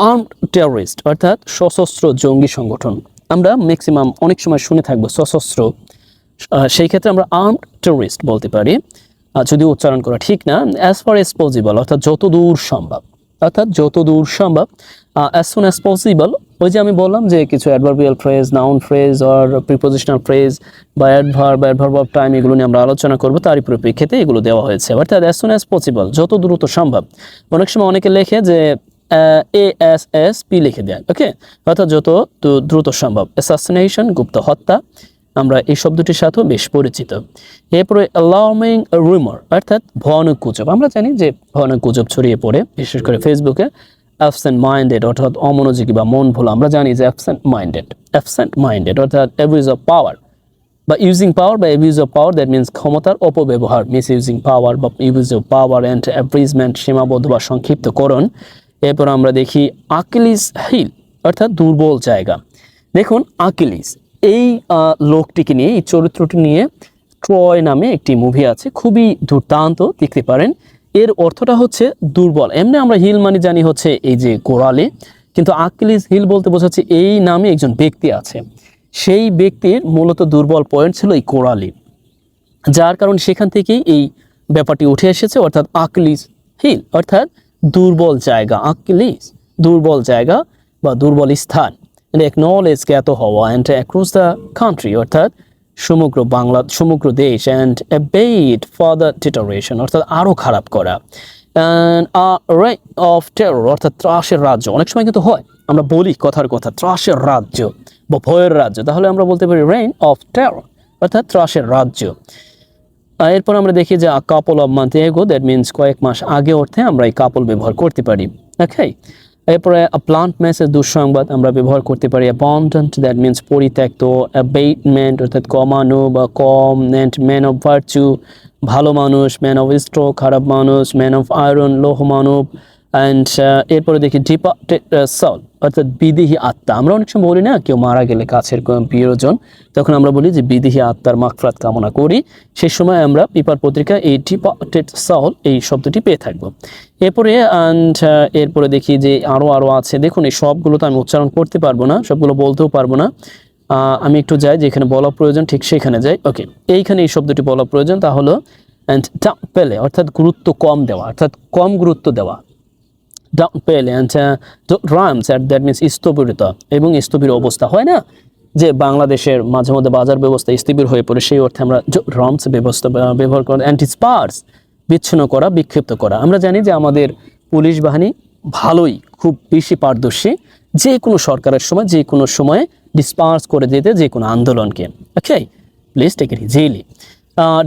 আর্মড টেররিস্ট অর্থাৎ সশস্ত্র জঙ্গি সংগঠন, আমরা ম্যাক্সিমাম অনেক সময় শুনে থাকবো সশস্ত্র, সেই ক্ষেত্রে আমরা আর্মড টেররিস্ট বলতে পারি, যদিও উচ্চারণ করা ঠিক না। অ্যাজ ফার এজ পসিবল অর্থাৎ যত দূর সম্ভব, অর্থাৎ যত দূর সম্ভব। অ্যাজ সুন অ্যাজ পসিবল, ওই যে আমি বললাম যে কিছু adverbial phrase, noun phrase or prepositional phrase বা অ্যাডভার্ব অফ টাইম, এগুলো নিয়ে আমরা আলোচনা করবো, তারই পরিপ্রেক্ষিতে এগুলো দেওয়া হয়েছে। অর্থাৎ অ্যাজ সুন অ্যাজ পসিবল যত দ্রুত সম্ভব। অনেক সময় অনেকে লেখে যে ASSP লিখে দেয়, ওকে, অর্থাৎ যত দ্রুত সম্ভব। অ্যাসাসিনেশন গুপ্ত হত্যা, আমরা এই শব্দটির সাথেও বেশ পরিচিত। এরপরে অ্যালার্মিং রুমার অর্থাৎ ভয়ানক গুজব, আমরা জানি যে ভয়ানক গুজব ছড়িয়ে পড়ে বিশেষ করে ফেসবুকে। অ্যাবসেন্ট মাইন্ডেড অর্থাৎ অমনোযোগী বা মন ভোলা, আমরা জানি যে অ্যাবসেন্ট মাইন্ডেড অর্থাৎ অ্যাবিউজ অফ পাওয়ার বা ইউজিং পাওয়ার বা abuse of power that means ক্ষমতার অপব্যবহার, মিস ইউজিং পাওয়ার বা ইউজ অফ পাওয়ার। অ্যান্ড অ্যাব্রিজমেন্ট সীমাবদ্ধ বা সংক্ষিপ্তকরণ। এরপর আমরা দেখি আকিলিস হিল অর্থাৎ দুর্বল জায়গা। দেখুন আকিলিস এই লোকটিকে নিয়ে, এই চরিত্রটি নিয়ে ট্রয় নামে একটি মুভি আছে, খুবই দুর্দান্ত, দেখতে পারেন। এর অর্থটা হচ্ছে দুর্বল। এমনি আমরা হিল মানে জানি হচ্ছে এই যে গোড়ালি, কিন্তু আকিলিস হিল বলতে বোঝাচ্ছে এই নামে একজন ব্যক্তি আছে, সেই ব্যক্তির মূলত দুর্বল পয়েন্ট ছিল এই গোড়ালি, যার কারণে সেখান থেকেই এই ব্যাপারটি উঠে এসেছে। অর্থাৎ আকিলিস হিল অর্থাৎ দুর্বল জায়গা, আকিলিস দুর্বল জায়গা বা দুর্বল স্থান। একনলেজ জ্ঞাত হওয়া। অ্যান্ড অ্যাক্রস দ্য কান্ট্রি অর্থাৎ সমগ্র দেশ। অ্যান্ড অ্যাবেট ফার্দার ডিটারেশন অর্থাৎ আরও খারাপ করা। অ্যান্ড রেইন অফ টেরর অর্থাৎ ত্রাসের রাজ্য, অনেক সময় কিন্তু হয় আমরা বলি কথার কথা ত্রাসের রাজ্য বা ভয়ের রাজ্য, তাহলে আমরা বলতে পারি রেইন অফ টেরর অর্থাৎ ত্রাসের রাজ্য। এরপর আমরা দেখি যে a couple of months ago, that means কয়েক মাস আগে অর্থে আমরা এই কাপল ব্যবহার করতে পারি। ওকে, এরপরে a plant message দুঃসংবাদ আমরা ব্যবহার করতে পারি abundant, দ্যাট মিনস পরিত্যক্ত, abatement অর্থাৎ কমানো বা কম, and man of virtue ভালো মানুষ, man of straw খারাপ মানুষ, man of iron লৌহ মানব, অ্যান্ড এরপরে দেখি ডিপার্টেড soul অর্থাৎ বিদেহী আত্মা। আমরা অনেক সময় বলি না কেউ মারা গেলে কাছের প্রিয়জন, তখন আমরা বলি যে বিদেহী আত্মার মাগফিরাত কামনা করি। সেই সময় আমরা পেপার পত্রিকায় এই ডিপার্টেড soul এই শব্দটি পেয়ে থাকবো। এরপরে দেখি যে আরও আছে। দেখুন এই সবগুলো তো আমি উচ্চারণ করতে পারবো না, সবগুলো বলতেও পারবো না। আমি একটু যাই যেখানে বলা প্রয়োজন ঠিক সেখানে যাই। ওকে, এইখানে এই শব্দটি বলা প্রয়োজন, তা হলো অ্যান্ড পেলে অর্থাৎ গুরুত্ব কম দেওয়া, অর্থাৎ কম গুরুত্ব দেওয়া। ডাউন পেলে অ্যান্ড রামস দ্যাট মিনস স্থবিরতা এবং স্থবির অবস্থা হয় না যে বাংলাদেশের মাঝে মধ্যে বাজার ব্যবস্থা স্থবির হয়ে পড়ে, সেই অর্থে আমরা রামস ব্যবহার করা। অ্যান্টিস্পার্স বিচ্ছিন্ন করা, বিক্ষিপ্ত করা। আমরা জানি যে আমাদের পুলিশ বাহিনী ভালোই খুব বেশি পারদর্শী, যে কোনো সরকারের সময় যে কোনো সময়ে ডিসপার্স করে দিতে যে কোনো আন্দোলনকে। Okay, please take it easily.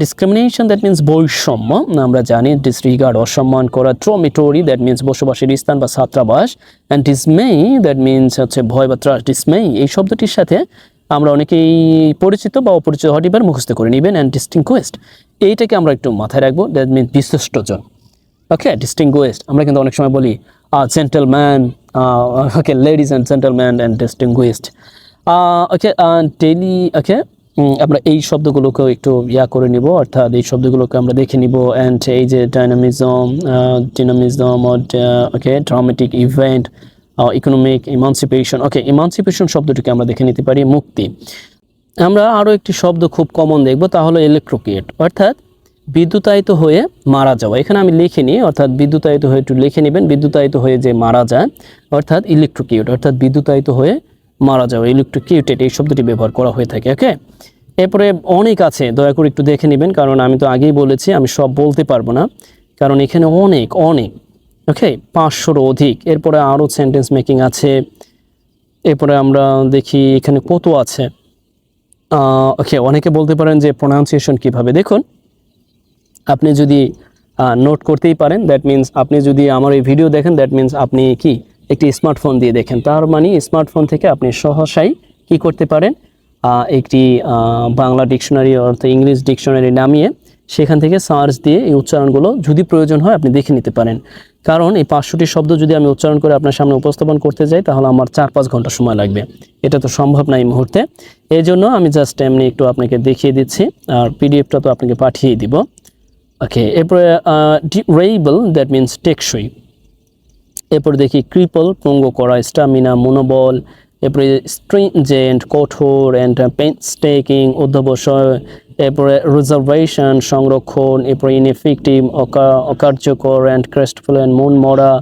Discrimination that means বৈষম্য আমরা জানি, ডিসরিগার্ড অসম্মান করা, ট্রমিটোরি দ্যাট মিনস বসবাসের স্থান বা ছাত্রাবাস, অ্যান্ড ডিসমেই দ্যাট মিনস হচ্ছে ভয় বা ত্রাস। ডিসমেই এই শব্দটির সাথে আমরা অনেকেই পরিচিত বা অপরিচিত হতে পারে, মুখস্থ করে নেবেন। অ্যান্ড ডিস্টিংগুইশড এইটাকে আমরা একটু মাথায় রাখবো, দ্যাট মিনস বিশিষ্টজন। ওকে, ডিস্টিংগুইশড আমরা কিন্তু অনেক সময় বলি gentleman, okay ladies and gentleman and distinguished. Okay, daily. Okay, আমরা এই শব্দগুলোকেও একটু করে নিব, অর্থাৎ এই শব্দগুলোকে আমরা দেখে নিব। অ্যান্ড এই যে ডিনামিজম ওকে, ড্রামেটিক ইভেন্ট, ইকোনমিক ইমানসিপেশন। ওকে, ইমানসিপেশন শব্দটিকে আমরা দেখে নিতে পারি মুক্তি। আমরা আরও একটি শব্দ খুব কমন দেখব, তা হলো ইলেকট্রোকিউট অর্থাৎ বিদ্যুতায়িত হয়ে মারা যাওয়া। এখানে আমি লিখে নিই, অর্থাৎ বিদ্যুতায়িত হয়ে একটু লিখে নেবেন। বিদ্যুতায়িত হয়ে যে মারা যায় অর্থাৎ ইলেকট্রোকিউট, অর্থাৎ বিদ্যুতায়িত হয়ে মারা যাওয়া, ইলেকট্রোকিউটেড এই শব্দটি ব্যবহার করা হয়ে থাকে। ওকে, এরপরে অনেক আছে, দয়া করে একটু দেখে নেবেন, কারণ আমি তো আগেই বলেছি আমি সব বলতে পারবো না, কারণ এখানে অনেক। ওকে, 500-রও অধিক। এরপরে আরও সেন্টেন্স মেকিং আছে। এরপরে আমরা দেখি এখানে কত আছে। ওকে, অনেকে বলতে পারেন যে প্রোনাউন্সিয়েশন কিভাবে। দেখুন, আপনি যদি নোট করতেই পারেন, দ্যাট মিনস আপনি যদি আমার এই ভিডিও দেখেন, দ্যাট মিনস আপনি কি একটি স্মার্টফোন দিয়ে দেখেন, তার মানে স্মার্টফোন থেকে আপনি সহসাই কি করতে পারেন, একটি বাংলা ডিকশনারি অর্থাৎ ইংলিশ ডিকশনারি নামিয়ে সেখান থেকে সার্চ দিয়ে এই উচ্চারণগুলো যদি প্রয়োজন হয় আপনি দেখে নিতে পারেন। কারণ এই 500টি শব্দ যদি আমি উচ্চারণ করে আপনার সামনে উপস্থাপন করতে যাই তাহলে আমার 4-5 ঘন্টা সময় লাগবে, এটা তো সম্ভব না এই মুহূর্তে। এই জন্য আমি জাস্ট এমনি একটু আপনাকে দেখিয়ে দিচ্ছি, আর পিডিএফটা তো আপনাকে পাঠিয়ে দিব। ওকে, এরপরে ডিউরেবল দ্যাট মিনস টেকসই। এরপরে দেখি ক্রিপল পঙ্গু করা, স্টামিনা মনোবল। এরপরে স্ট্রিনজেন্ট কঠোর, অ্যান্ড পেইনস্টেকিং অধ্যবসায়। এরপরে রিজার্ভেশন সংরক্ষণ। এরপরে ইনএফেক্টিভ অকার্যকর, অ্যান্ড ক্রেস্টফুল অ্যান্ড মন মরা,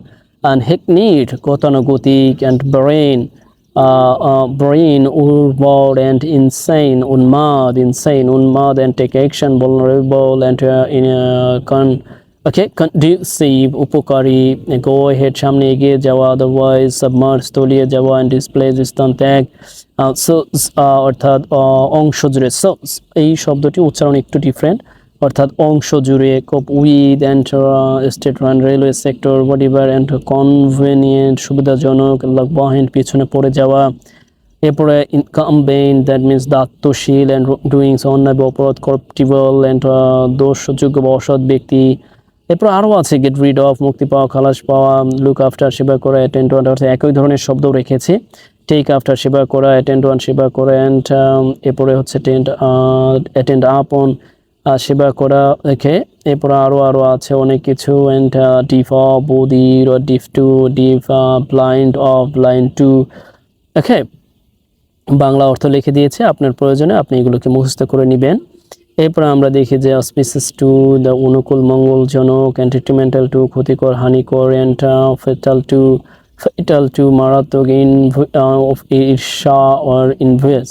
অ্যান্ড হেকনিড গতানুগতিক, অ্যান্ড brain উর্বর, অ্যান্ড insane উন্মাদ, and take action vulnerable, and conducive উপকারী, go ahead সামনে এগিয়ে যাওয়া, otherwise submerge তলিয়ে যাওয়া, and displace স্থান ত্যাগ। অর্থাৎ অংশ জুড়ে। সো এই শব্দটি উচ্চারণ একটু ডিফারেন্ট, অর্থাৎ অংশ জুড়ে। কোপ with, and state run railway sector whatever, and convenient সুবিধাজনক, লাগবাহিন পিছনে পড়ে যাওয়া। এরপরে ইনকামবেন্ট দ্যাট মিনস দায়িত্বশীল, অ্যান্ড ডুইংস অন্যায় বা অপরাধ, করাপ্টিবল, অ্যান্ড দোষযোগ্য বা অসৎ ব্যক্তি। এরপর আরও আছে গেট রিড অফ মুক্তি পাওয়া, খালাস পাওয়া, লুক আফটার সেবা করা, অ্যাটেন্ড টু, অর্থাৎ একই ধরনের শব্দ রেখেছি। টেক আফটার সেবা করা, অ্যাটেন্ড ওয়ান সেবা করা, অ্যান্ড এরপরে হচ্ছে অ্যাটেন্ড আপ অন সেবা করা। ওকে, এরপর আরও আছে অনেক কিছু। অ্যান্ড ডিফ অফ বদির, deaf to, deaf blind of, blind to. Okay, Bangla অর্থ লিখে দিয়েছে, আপনার প্রয়োজনে আপনি এগুলোকে মুখস্থ করে নেবেন। এরপর আমরা দেখি যে অসপিসিয়াস টু দ্য অনুকূল মঙ্গলজনক, অ্যান্ড ডিট্রিমেন্টাল টু ক্ষতিকর হানিকর, অ্যান্ড ফেটাল টু মারাত্মক, ঈর্ষা অর ইনভেস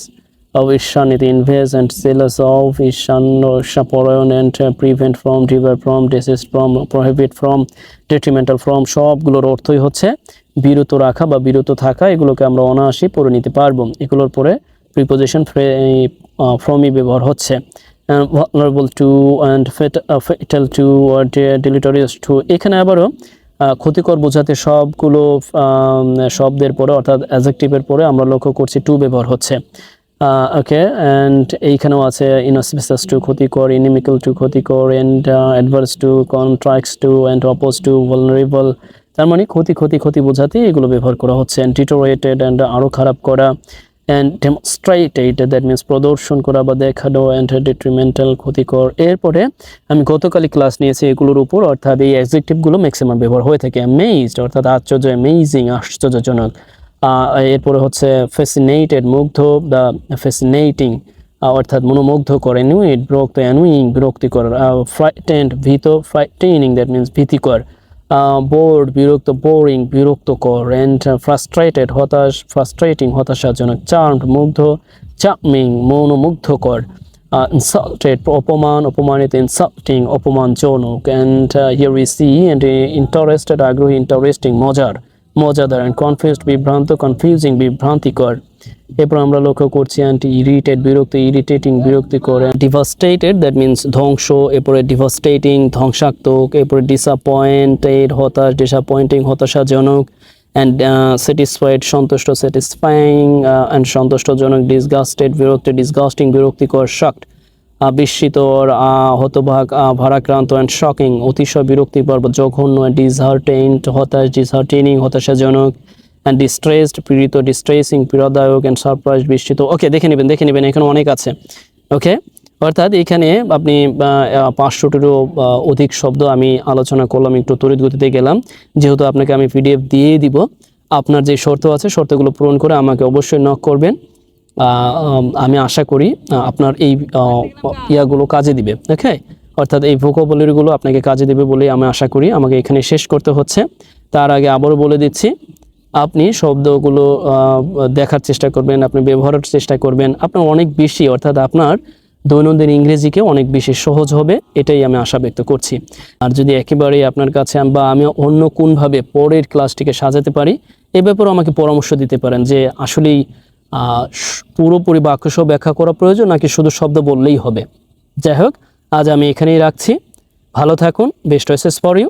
of ঈর্ষান্বিত ইনভেস, অ্যান্ড সেলাস অফ ঈর্ষাপরায়ণ, and prevent from, deter from, desist from, prohibit from, detrimental from. সবগুলোর অর্থই হচ্ছে বিরত রাখা বা বিরত থাকা। এগুলোকে আমরা অনায়াসেই পড়ে নিতে পারবো। এগুলোর পরে প্রিপোজিশন ফ্রমই ব্যবহার হচ্ছে। vulnerable to and fatal to or deleterious to। এখানে আবারও ক্ষতিকর বোঝাতে সবগুলো শব্দের পরে অর্থাৎ অ্যাডজেক্টিভের পরে আমরা লক্ষ্য করছি টু ব্যবহার হচ্ছে। ওকে, অ্যান্ড এইখানেও আছে ইনঅসপিসিয়াস টু ক্ষতিকর, ইনিমিক্যাল টু ক্ষতিকর, and adverse to, contracts to, and oppose to, vulnerable. তার মানে ক্ষতি বোঝাতে এগুলো ব্যবহার করা হচ্ছে। অ্যান্ড ডিটোরিয়েটেড, অ্যান্ড আরও খারাপ করা। অ্যান্ড ডেমনস্ট্রেটেড, দ্যাট মিনস প্রদর্শন করা বা দেখানো। অ্যান্ড ডিট্রিমেন্টাল ক্ষতিকর। এরপরে আমি গতকালই ক্লাস নিয়েছি এগুলোর উপর, অর্থাৎ এই অ্যাডজেক্টিভগুলো ম্যাক্সিমাম ব্যবহার হয়ে থাকে। অ্যামেজড অর্থাৎ আশ্চর্য, অ্যামেজিং আশ্চর্যজনক। এরপরে হচ্ছে ফ্যাসিনেটেড মুগ্ধ, দ্য ফ্যাসিনেটিং অর্থাৎ মনোমুগ্ধকর। অ্যানুইড বিরক্ত, অ্যানুইং বিরক্তিকর। ফ্রাইটেন্ড ভীত, ফ্রাইটেনিং দ্যাট মিনস ভীতিকর। বোর্ড বিরক্ত, বোরিং বিরক্তকর। অ্যান্ড ফ্রাস্ট্রেটেড হতাশ, ফ্রাস্ট্রেটিং হতাশাজনক। চার্মড মুগ্ধ, চার্মিং মনোমুগ্ধকর। ইনসাল্টেড অপমান, অপমানিত। ইনসাল্টিং অপমানজনক। And here we see and interested আগ্রহী, ইন্টারেস্টিং মজাদার। অ্যান্ড কনফিউজড বিভ্রান্ত, কনফিউজিং বিভ্রান্তিকর। এরপর আমরা লক্ষ্য করছি অ্যান্টি ইরিটেড বিরক্ত, ইরিটেটিং বিরক্তিকর। ডিভাস্টেটেড দ্যাট মিনস ধ্বংস, এরপরে ডিভাস্টেটিং ধ্বংসাত্মক। এরপরে ডিসঅ্যাপয়েন্টেড হতাশ, ডিসঅ্যাপয়েন্টিং হতাশাজনক। অ্যান্ড স্যাটিসফাইড সন্তুষ্ট, স্যাটিসফাইং অ্যান্ড সন্তুষ্টজনক। ডিসগাস্টেড বিরক্ত, ডিসগাস্টিং বিরক্তিকর। শকড বিস্মিত, হতবাক, ভারাক্রান্ত। অ্যান্ড শকিং অতিশয় বিরক্তিকর বা জঘন্য। ডিসহার্টেন্ড হতাশ, ডিসহার্টেনিং হতাশাজনক। অ্যান্ড ডিস্ট্রেসড পীড়িত, ডিস্ট্রেসিং পীড়াদায়ক। অ্যান্ড সারপ্রাইজ বিস্মিত। ওকে, দেখে নেবেন এখানে অনেক আছে। ওকে, অর্থাৎ এখানে আপনি 500টিরও অধিক শব্দ আমি আলোচনা করলাম, একটু তড়িৎ গতিতে গেলাম, যেহেতু আপনাকে আমি পিডিএফ দিয়ে দিব। আপনার যে শর্ত আছে শর্তগুলো পূরণ করে আমাকে অবশ্যই নক করবেন। আমি আশা করি আপনার এই ইয়াগুলো কাজে দিবে। ওকে, অর্থাৎ এই ভোকাবুলারিগুলো আপনাকে কাজে দেবে বলে আমি আশা করি। আমাকে এখানে শেষ করতে হচ্ছে। তার আগে আবারও বলে দিচ্ছি, আপনি শব্দগুলো দেখার চেষ্টা করবেন, আপনি ব্যবহারের চেষ্টা করবেন। আপনার অনেক বেশি অর্থাৎ আপনার দৈনন্দিন ইংরেজিকে অনেক বেশি সহজ হবে, এটাই আমি আশা ব্যক্ত করছি। আর যদি একেবারেই আপনার কাছে বা আমি অন্য কোনভাবে পরের ক্লাসটিকে সাজাতে পারি, এ ব্যাপারেও আমাকে পরামর্শ দিতে পারেন যে আসলেই পুরোপুরি বাক্যসহ ব্যাখ্যা করা প্রয়োজন নাকি শুধু শব্দ বললেই হবে। যাই হোক, আজ আমি এখানেই রাখছি। ভালো থাকুন। Best wishes for you.